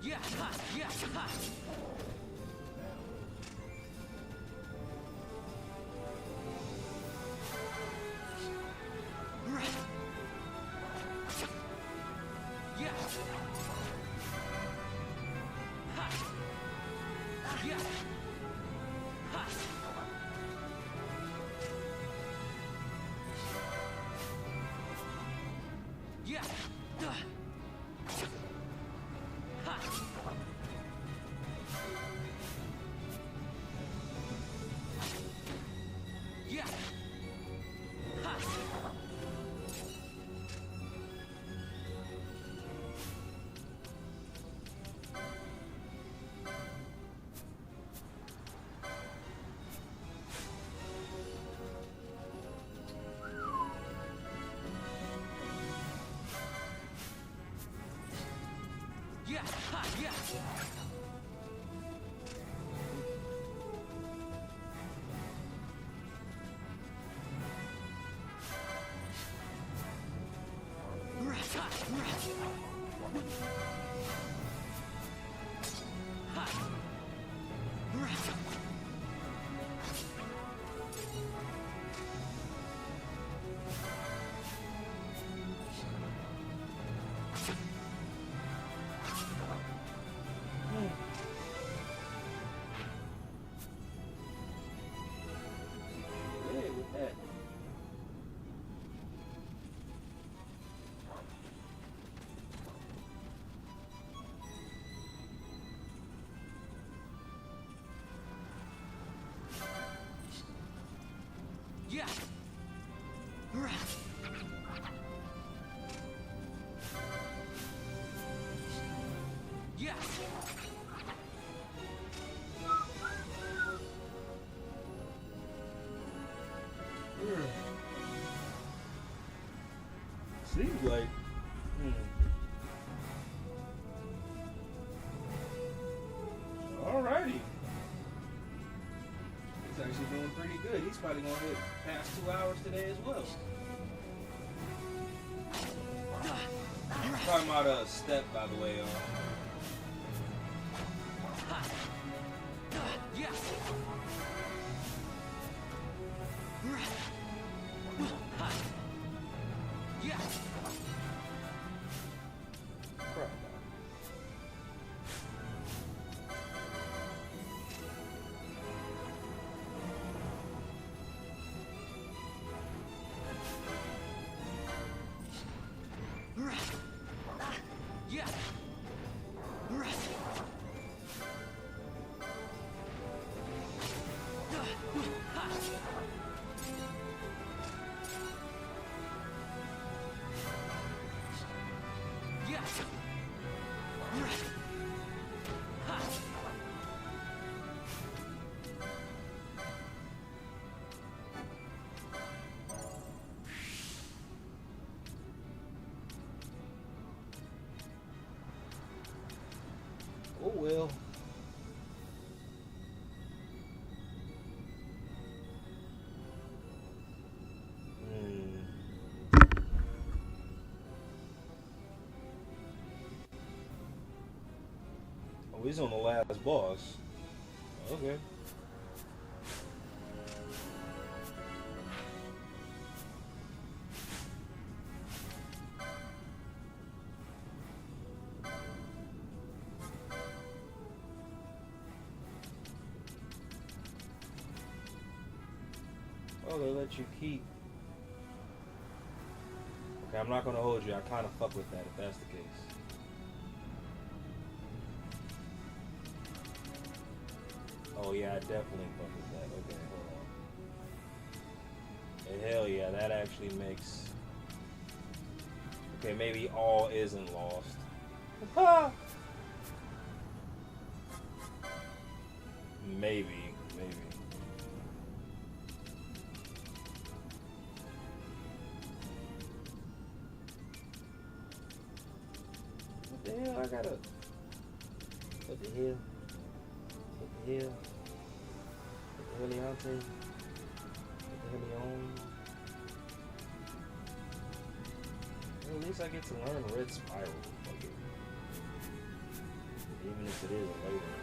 S3: Yeah, ha, yeah, ha. Yeah. Ha. Yeah. Ha. Yeah. Yeah. Ha. Yeah. Ha. Yeah.
S1: Hey, with that.
S3: Yeah. Yeah.
S1: Seems like. Alrighty. He's actually doing pretty good. He's probably gonna hit past 2 hours today as well. Talking about a step, by the way.
S3: Yeah. Yeah.
S1: Crap.
S3: Yeah. Yeah.
S1: Oh well. Oh, he's on the last boss. Okay. Oh, they let you keep. Okay, I'm not gonna hold you. I kind of fuck with that if that's the case. Oh yeah, I definitely fuck with that. Okay, hold on. And hell yeah, that actually makes Okay, maybe all isn't lost. Ah! Maybe. What the hell? I gotta. What the hell? What the hell? What the heliante? What the helion? Well, at least I get to learn Red Spiral. Fuck it. Even if it is a later.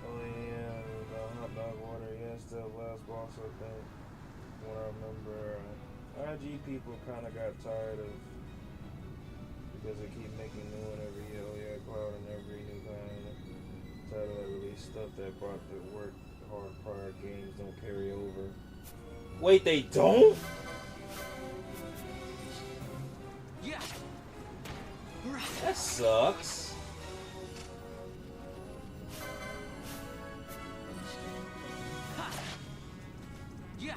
S1: Oh yeah, the hot dog order. Yes, the last boss, I think. What I remember, IG people kind of got tired of because they keep making new one every year. Oh yeah, Cloud and every new kind of title that release stuff that brought the work hard prior games don't carry over. Wait, they don't?
S3: Yeah.
S1: That sucks.
S3: Yeah.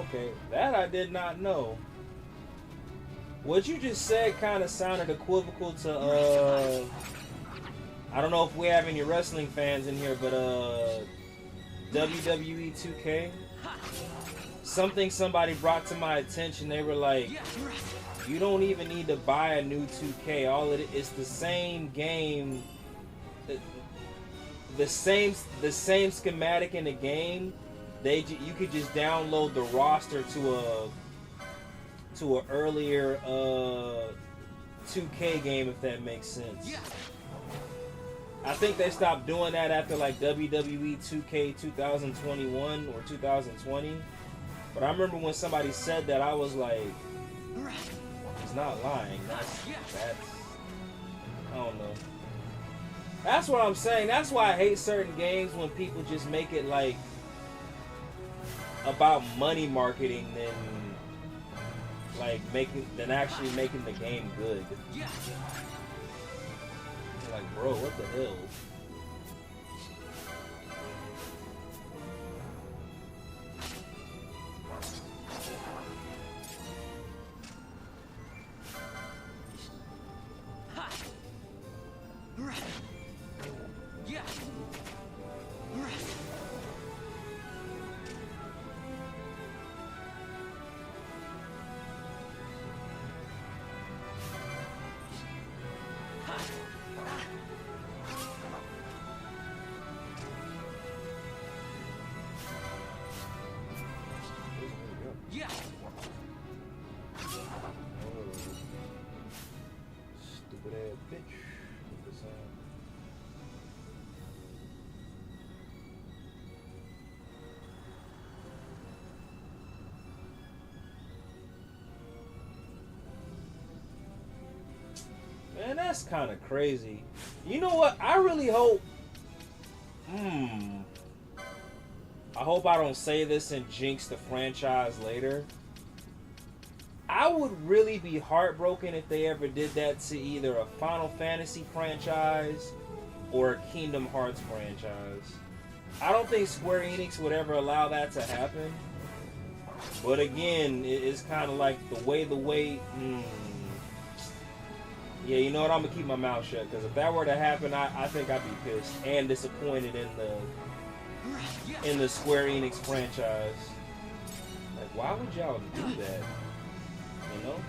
S1: Okay, that I did not know. What you just said kind of sounded equivocal to, I don't know if we have any wrestling fans in here, but, WWE 2K. Something somebody brought to my attention, they were like, you don't even need to buy a new 2K. All it is the same game, the same schematic in the game. You could just download the roster to a earlier 2K game, if that makes sense. I think they stopped doing that after like WWE 2K 2021 or 2020. But I remember when somebody said that, I was like, he's not lying. That's I don't know. That's what I'm saying. That's why I hate certain games when people just make it like about money marketing than actually making the game good. Like, bro, what the hell? Man, that's kind of crazy. You know what? I really hope... I hope I don't say this and jinx the franchise later. I would really be heartbroken if they ever did that to either a Final Fantasy franchise or a Kingdom Hearts franchise. I don't think Square Enix would ever allow that to happen. But again, it's kind of like the way... Yeah, you know what? I'm gonna keep my mouth shut because if that were to happen, I think I'd be pissed and disappointed in the Square Enix franchise. Like, why would y'all do that? You know?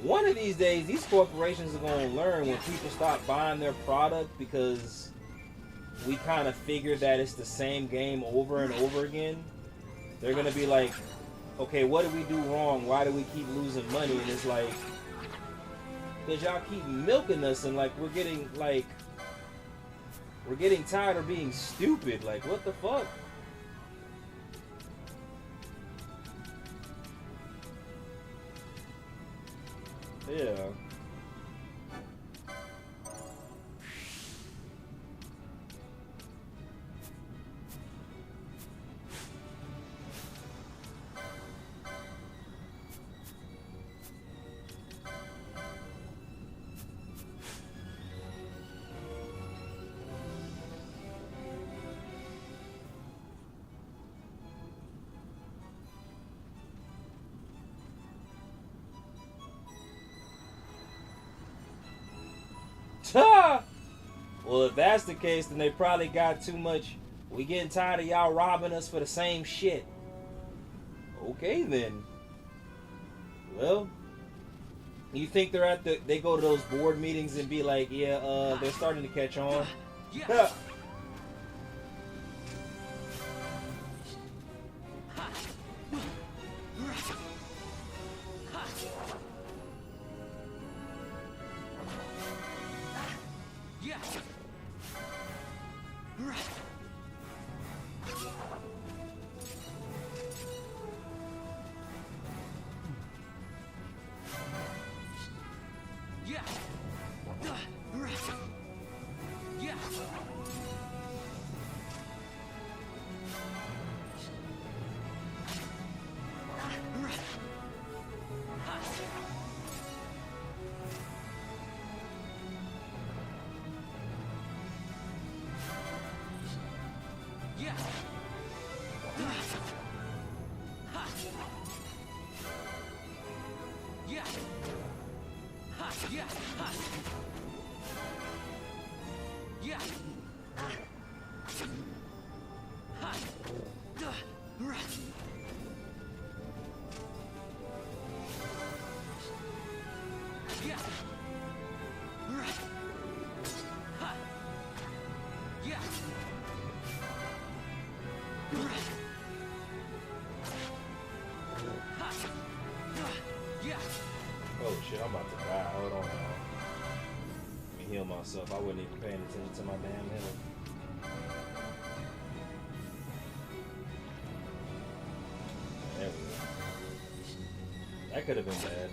S1: One of these days, these corporations are gonna learn when people stop buying their product because we kind of figured that it's the same game over and over again. They're gonna be like, okay, what did we do wrong? Why do we keep losing money? And it's like, because y'all keep milking us, and like we're getting tired of being stupid. Like, what the fuck? Yeah. Well, if that's the case, then they probably got too much. We getting tired of y'all robbing us for the same shit. Okay then. Well, you think they go to those board meetings and be like, yeah, they're starting to catch on. Yeah. Oh shit, I'm about to die. Hold on now. Let me heal myself. I wasn't even paying attention to my damn health. There we go. That could have been bad.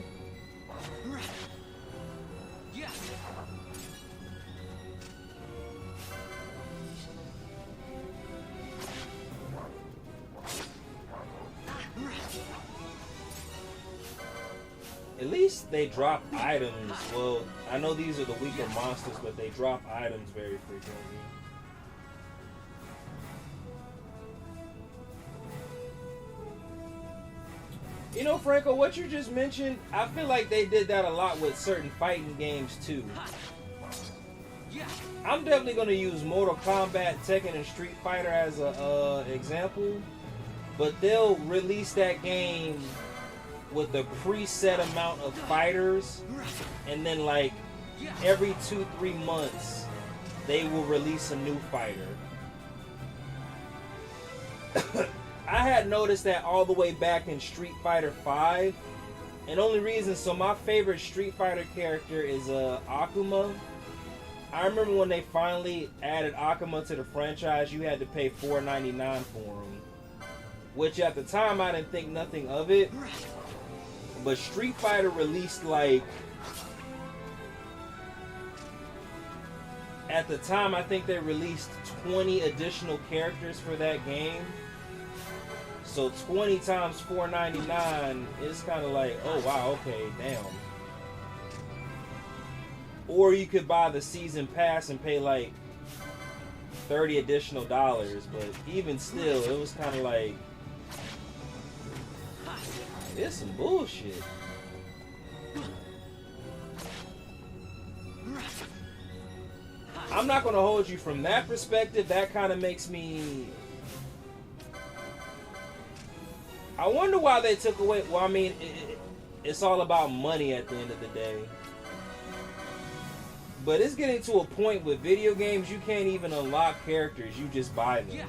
S1: At least they drop items. Well, I know these are the weaker monsters, but they drop items very frequently. You know, Franco, what you just mentioned, I feel like they did that a lot with certain fighting games too. I'm definitely going to use Mortal Kombat, Tekken, and Street Fighter as a example, but they'll release that game with a preset amount of fighters, and then like every 2-3 months they will release a new fighter. I had noticed that all the way back in Street Fighter V, and only reason, so my favorite Street Fighter character is Akuma. I remember when they finally added Akuma to the franchise, you had to pay $4.99 for him, which at the time I didn't think nothing of it. But Street Fighter released like, at the time I think they released 20 additional characters for that game. So 20 times $4.99 is kind of like, oh wow, okay, damn. Or you could buy the season pass and pay like $30 additional, but even still, it was kind of like, it's some bullshit. I'm not gonna hold you from that perspective. That kind of makes me. I wonder why they took away. Well, I mean, it's all about money at the end of the day. But it's getting to a point with video games, you can't even unlock characters, you just buy them.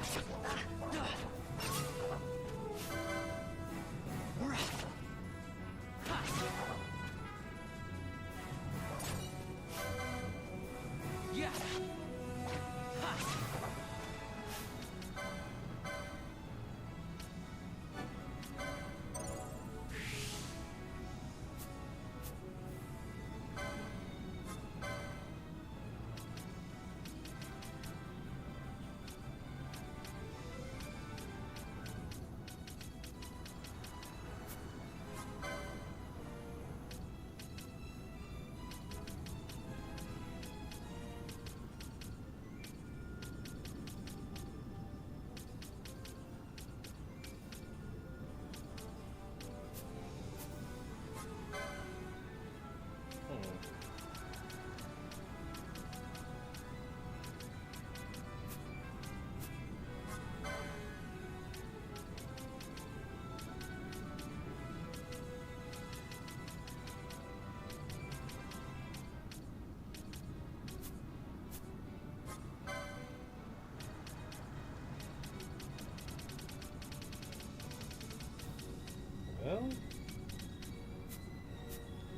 S1: Well,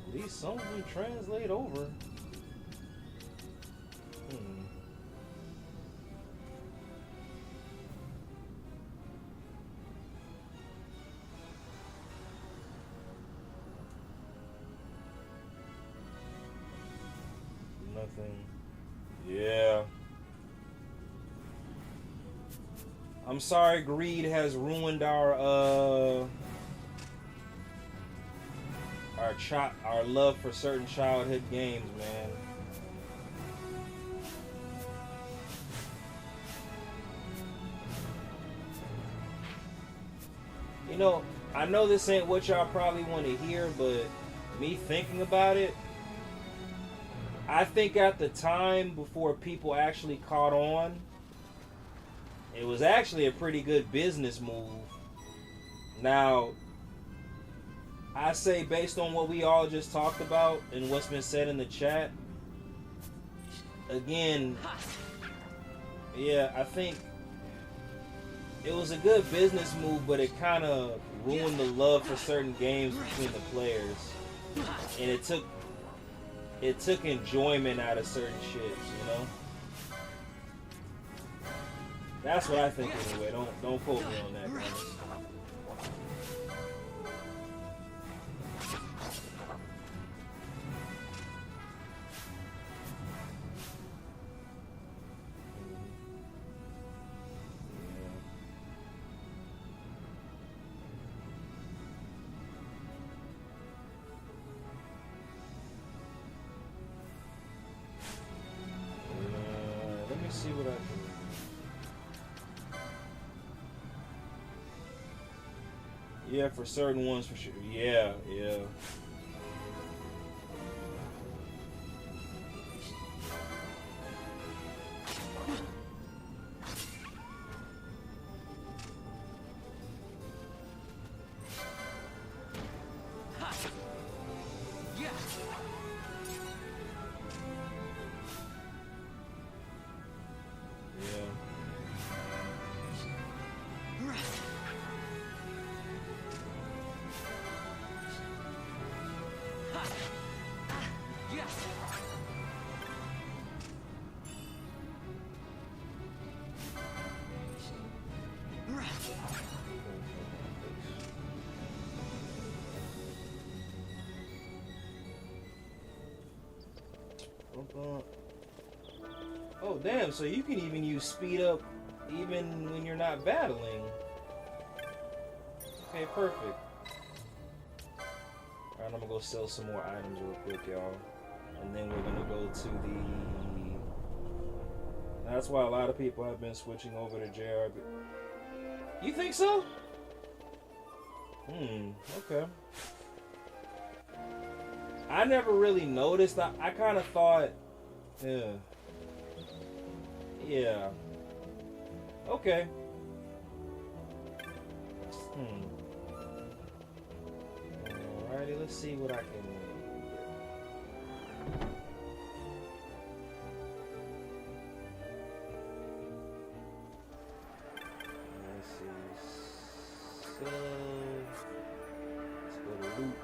S1: at least some of them translate over. Nothing. Yeah. I'm sorry, greed has ruined our love for certain childhood games, man. You know, I know this ain't what y'all probably want to hear, but me thinking about it, I think at the time before people actually caught on, it was actually a pretty good business move. Now, I say based on what we all just talked about and what's been said in the chat, again, yeah, I think it was a good business move, but it kind of ruined the love for certain games between the players, and it took enjoyment out of certain shit, you know. That's what I think anyway. Don't quote me on that, guys. Let me see what I can. Yeah, for certain ones, for sure. Yeah, yeah. Oh damn, so you can even use speed up even when you're not battling. Okay, perfect. Alright, I'm gonna go sell some more items real quick, y'all. And then we're gonna go to the... That's why a lot of people have been switching over to JRB. You think so? Okay. I never really noticed. I kind of thought, yeah. Yeah. Okay. Alrighty, let's see what I can get. Let's see. So, let's go to loot.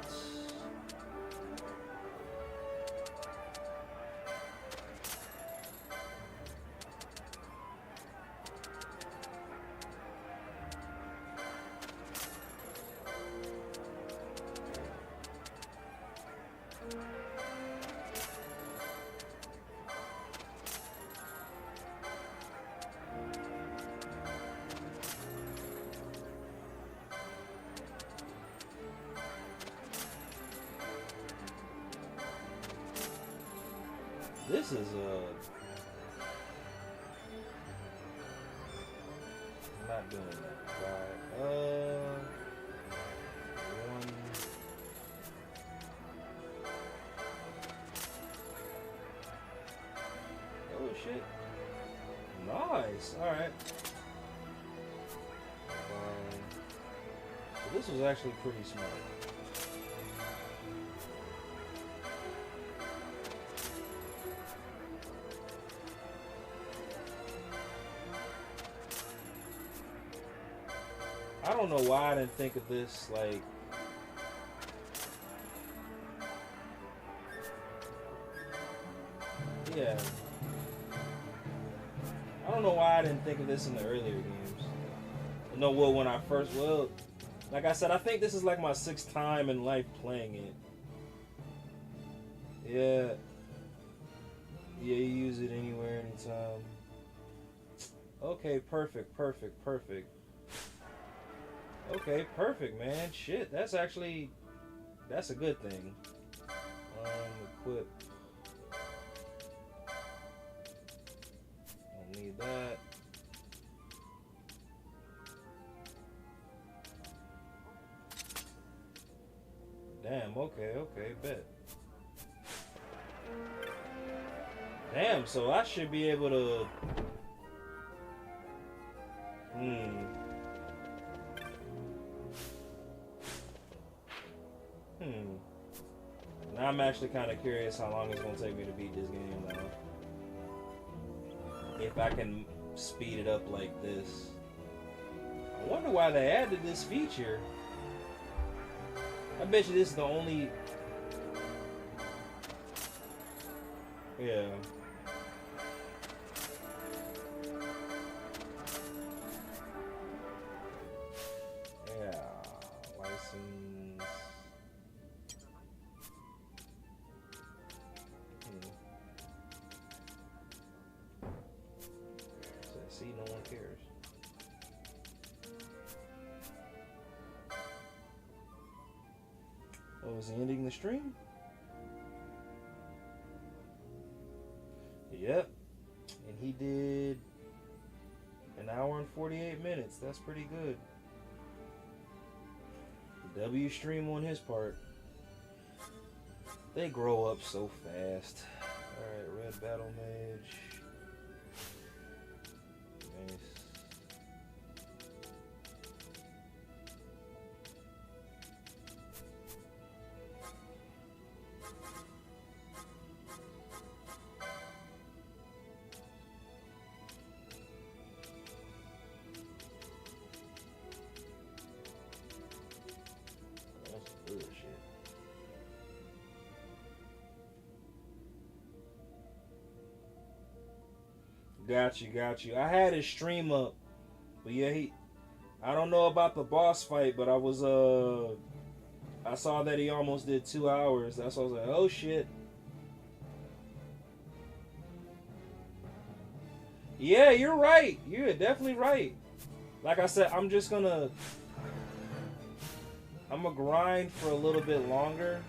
S1: This is I'm not doing that. Right. One. Oh shit. Nice. All right. So this was actually pretty smart. I don't know why I didn't think of this, like, yeah. I don't know why I didn't think of this in the earlier games. No, well, when I first, well, like I said, I think this is like my 6th time in life playing it. Yeah. Yeah, you use it anywhere, anytime. Okay, perfect, perfect, perfect. Okay, perfect, man. Shit, that's actually, that's a good thing. Equip. Don't need that. Damn, okay, bet. Damn, so I should be able to, Now I'm actually kind of curious how long it's going to take me to beat this game now. If I can speed it up like this. I wonder why they added this feature. I bet you this is the only... Yeah. Yeah. License... See, no one cares. Oh, is he ending the stream? Yep. And he did an hour and 48 minutes. That's pretty good. The W stream on his part. They grow up so fast. Alright, red battle mage. Nice. That's bullshit. Got you. I had his stream up, but yeah, I don't know about the boss fight, but I saw that he almost did 2 hours. That's why I was like, oh shit. Yeah, you're right. You're definitely right. Like I said, I'm gonna grind for a little bit longer.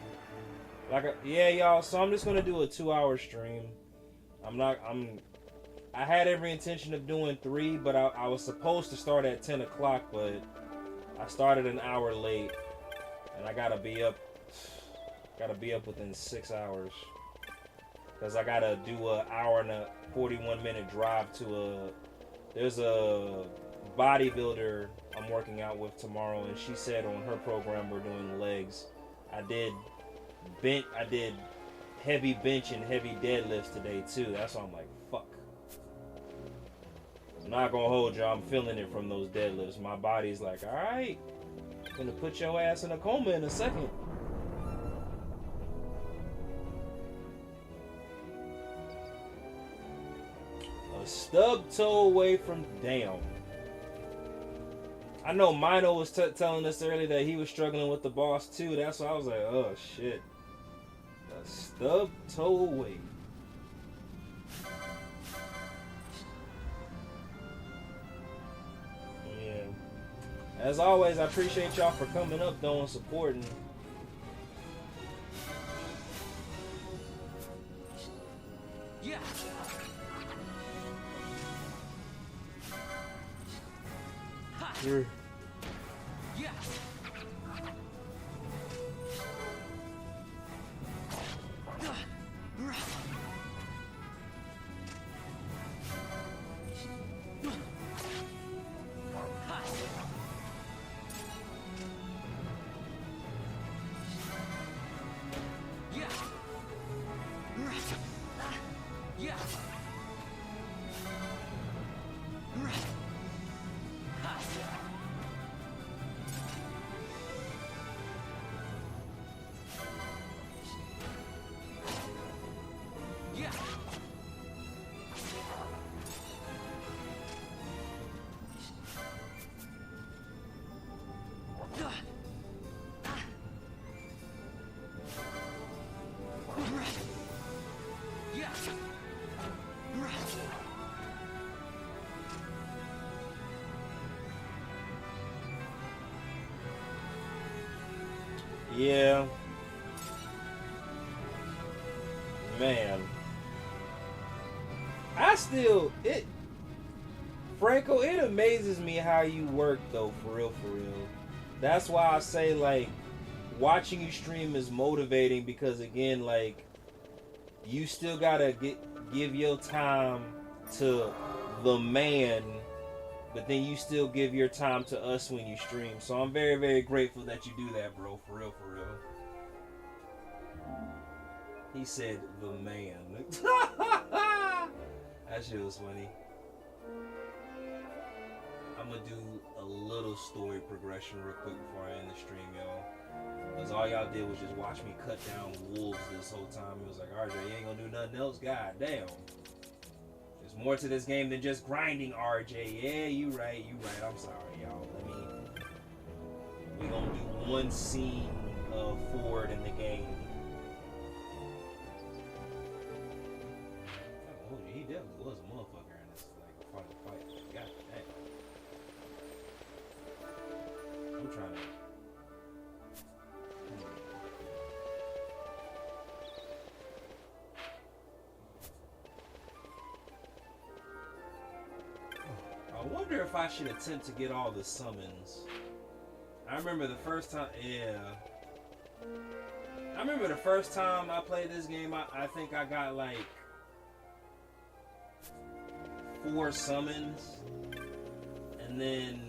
S1: Yeah, y'all. So I'm just gonna do a 2-hour stream. I had every intention of doing 3, but I was supposed to start at 10 o'clock, but I started an hour late, and I gotta be up within 6 hours, cause I gotta do an hour and a 41-minute drive to there's a bodybuilder I'm working out with tomorrow, and she said on her program we're doing legs. I did heavy bench and heavy deadlifts today too. That's why I'm like, fuck. I'm not gonna hold you. I'm feeling it from those deadlifts. My body's like, all right, I'm gonna put your ass in a coma in a second. A stub toe away from down. I know Mino was telling us earlier that he was struggling with the boss too. That's why I was like, oh shit. A stub toe away. Yeah. As always, I appreciate y'all for coming up though and supporting.
S3: Yeah.
S1: Sure.
S3: Yeah.
S1: Yeah. Man. Franco, it amazes me how you work though, for real, for real. That's why I say, like, watching you stream is motivating, because again, like, you still gotta give your time to the man, but then you still give your time to us when you stream. So I'm very, very grateful that you do that, bro. For real, for real. He said the man. That shit was funny. I'm gonna do a little story progression real quick before I end the stream, y'all. Because all y'all did was just watch me cut down wolves this whole time. It was like, RJ, you ain't gonna do nothing else? God damn. There's more to this game than just grinding, RJ. Yeah, you right. I'm sorry, y'all. We gonna do one scene forward in the game. Oh, he definitely was a motherfucker in this final fight. God damn. I'm trying to. I wonder if I should attempt to get all the summons. I remember the first time, I remember the first time I played this game, I think I got like 4 summons. And then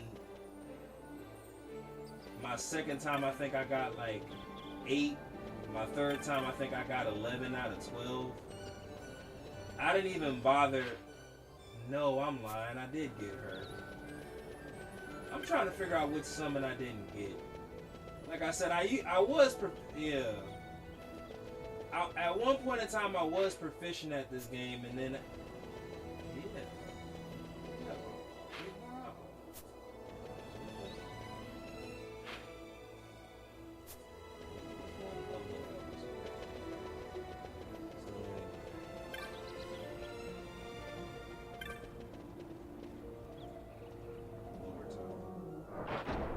S1: my second time, I think I got like 8. My third time, I think I got 11 out of 12. I didn't even bother. No, I'm lying. I did get her. I'm trying to figure out which summon I didn't get. Like I said, I was at one point in time I was proficient at this game, and then he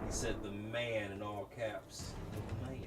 S1: said the man in all caps. The man.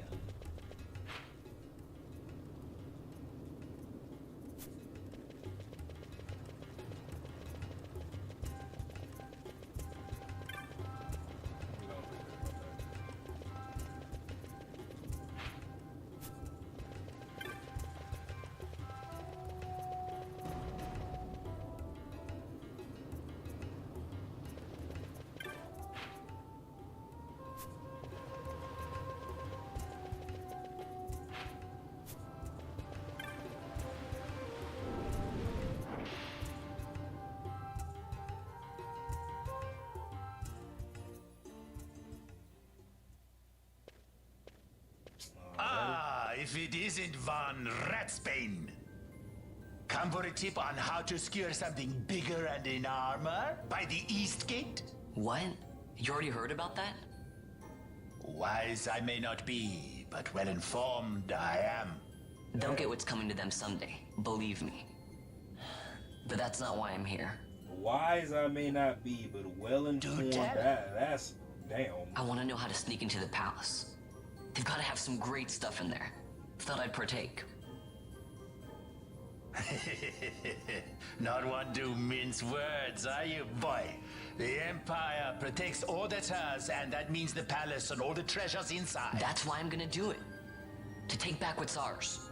S10: if it isn't Von Ratsbane. Come for a tip on how to secure something bigger and in armor by the East Gate?
S3: What? You already heard about that?
S10: Wise I may not be, but well informed I am.
S3: They'll get what's coming to them someday, believe me. But that's not why I'm here.
S1: Wise I may not be, but well informed. That's damn.
S3: I want to know how to sneak into the palace. They've got to have some great stuff in there. Thought I'd partake.
S10: Not one to mince words, are you, boy? The Empire protects all that's hers, and that means the palace and all the treasures inside.
S3: That's why I'm gonna do it. To take back what's ours.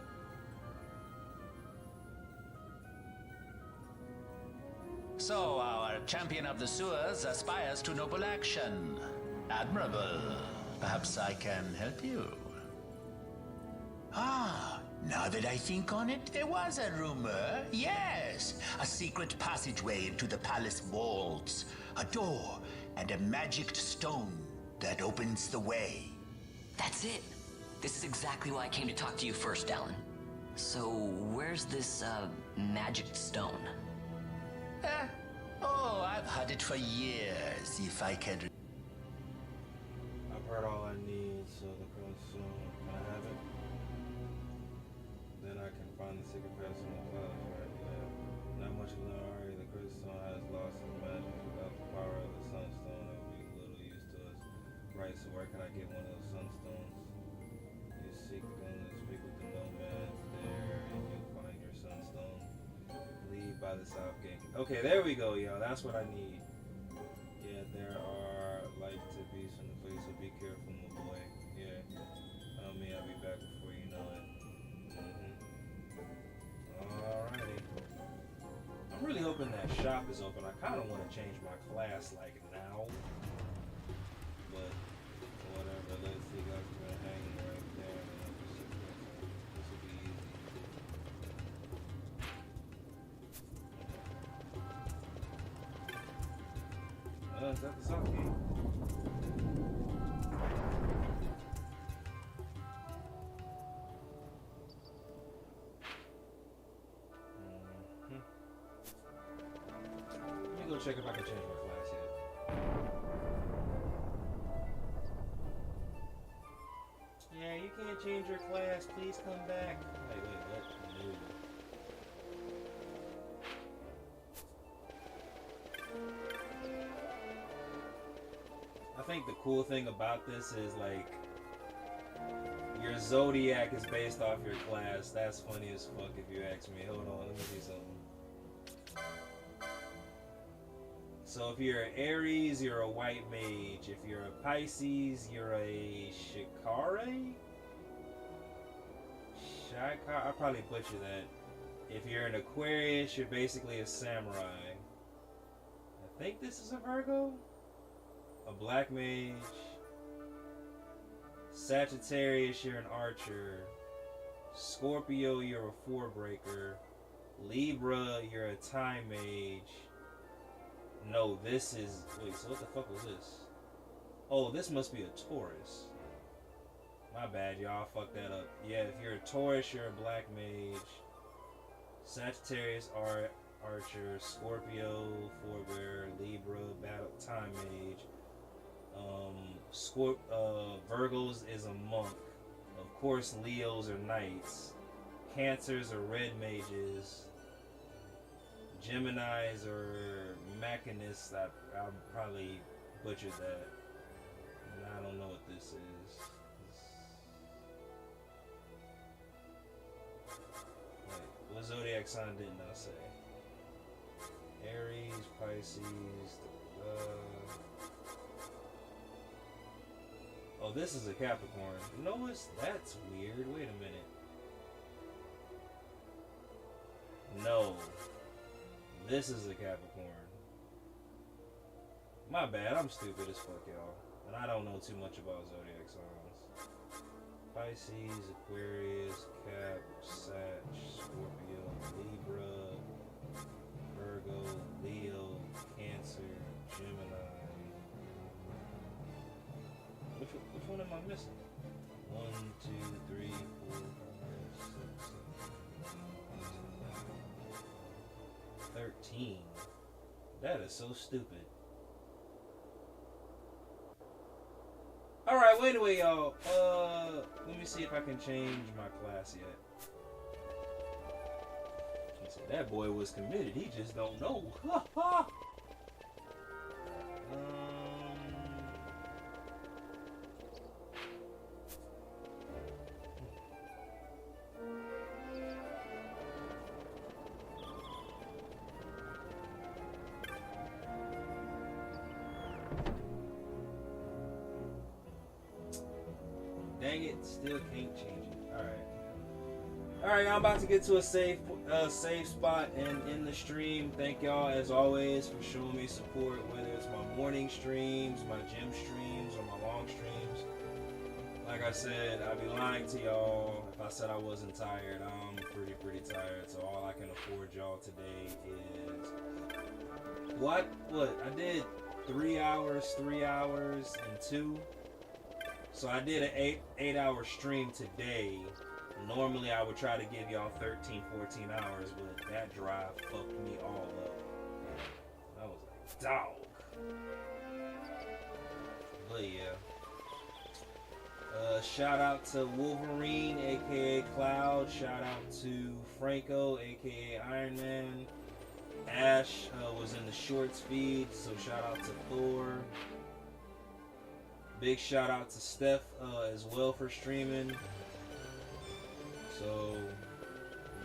S10: So our champion of the sewers aspires to noble action. Admirable. Perhaps I can help you. Ah, now that I think on it, there was a rumor. Yes, a secret passageway into the palace walls. A door and a magic stone that opens the way.
S3: That's it. This is exactly why I came to talk to you first, Alan. So, where's this, magic stone?
S10: Oh, I've had it for years, if I can...
S1: I've heard all I need, so the console, can I have it? Then I can find the secret pass in the clouds, right? Yeah. Not much of an already. The crystal has lost its magic. Without the power of the sunstone, it would be little use to us. Right, so where can I get one of those sunstones? You seek them to speak with the nomads there, and you'll find your sunstone. Leave by the south gate. Okay, there we go, y'all. That's what I need. Yeah, there are like to be some place, so be careful, my boy. Yeah. I'll be back before you know it. Alrighty. I'm really hoping that shop is open. I kind of want to change my class like now. But whatever. Let's see. Guys, we're gonna hang right there. This will be easy. Is that the south gate? Let me go check if I can change my class yet. Yeah, you can't change your class. Please come back. Wait, what? No. I think the cool thing about this is like your zodiac is based off your class. That's funny as fuck if you ask me. Hold on, let me see something. So if you're an Aries, you're a white mage. If you're a Pisces, you're a Shikare? I probably butchered that. If you're an Aquarius, you're basically a samurai. I think this is a Virgo? A black mage. Sagittarius, you're an archer. Scorpio, you're a four breaker. Libra, you're a time mage. No, this is... Wait, so what the fuck was this? Oh, this must be a Taurus. My bad, y'all. I fucked that up. Yeah, if you're a Taurus, you're a black mage. Sagittarius, archer. Scorpio, four-bearer. Libra, battle time mage. Virgos is a monk. Of course, Leos are knights. Cancers are red mages. Geminis are mechanists. I'll probably butchered that. And I don't know what this is. Wait, what zodiac sign didn't I say? Aries, Pisces, oh, this is a Capricorn. You know what? That's weird. Wait a minute. No. This is a Capricorn. My bad. I'm stupid as fuck, y'all. And I don't know too much about zodiac signs. Pisces, Aquarius, Cap, Sag, Scorpio, Libra, Virgo, Leo, Cancer, Gemini. Which one am I missing? 1, 2, 3, 4, 5. 13. That is so stupid. Alright, well anyway, y'all. Let me see if I can change my class yet. He said that boy was committed, he just don't know. Dang it, still can't change it. Alright, I'm about to get to a safe spot and end the stream. Thank y'all as always for showing me support, whether it's my morning streams, my gym streams, or my long streams. Like I said, I'd be lying to y'all if I said I wasn't tired. I'm pretty tired, so all I can afford y'all today is what I did 3 hours and 2. So I did an 8-hour stream today. Normally I would try to give y'all 13, 14 hours, but that drive fucked me all up. I was like, dog. But yeah. Shout out to Wolverine, aka Cloud. Shout out to Franco, aka Iron Man. Ash was in the shorts feed, so shout out to Thor. Big shout out to Steph as well for streaming. So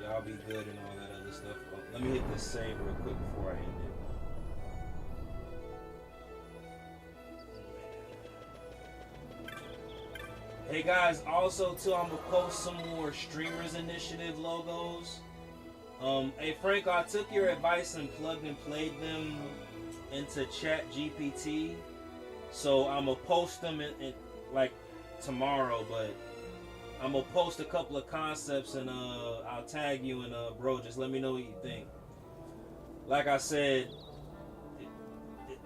S1: y'all be good and all that other stuff. Let me hit this save real quick before I end it. Hey guys, also too, I'm gonna post some more Streamers Initiative logos. Hey Franco, I took your advice and plugged and played them into Chat GPT. So I'm gonna post them in like tomorrow, but I'm gonna post a couple of concepts and I'll tag you and bro, just let me know what you think. Like I said,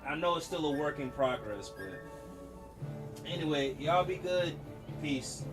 S1: I know it's still a work in progress, but anyway, y'all be good. Peace.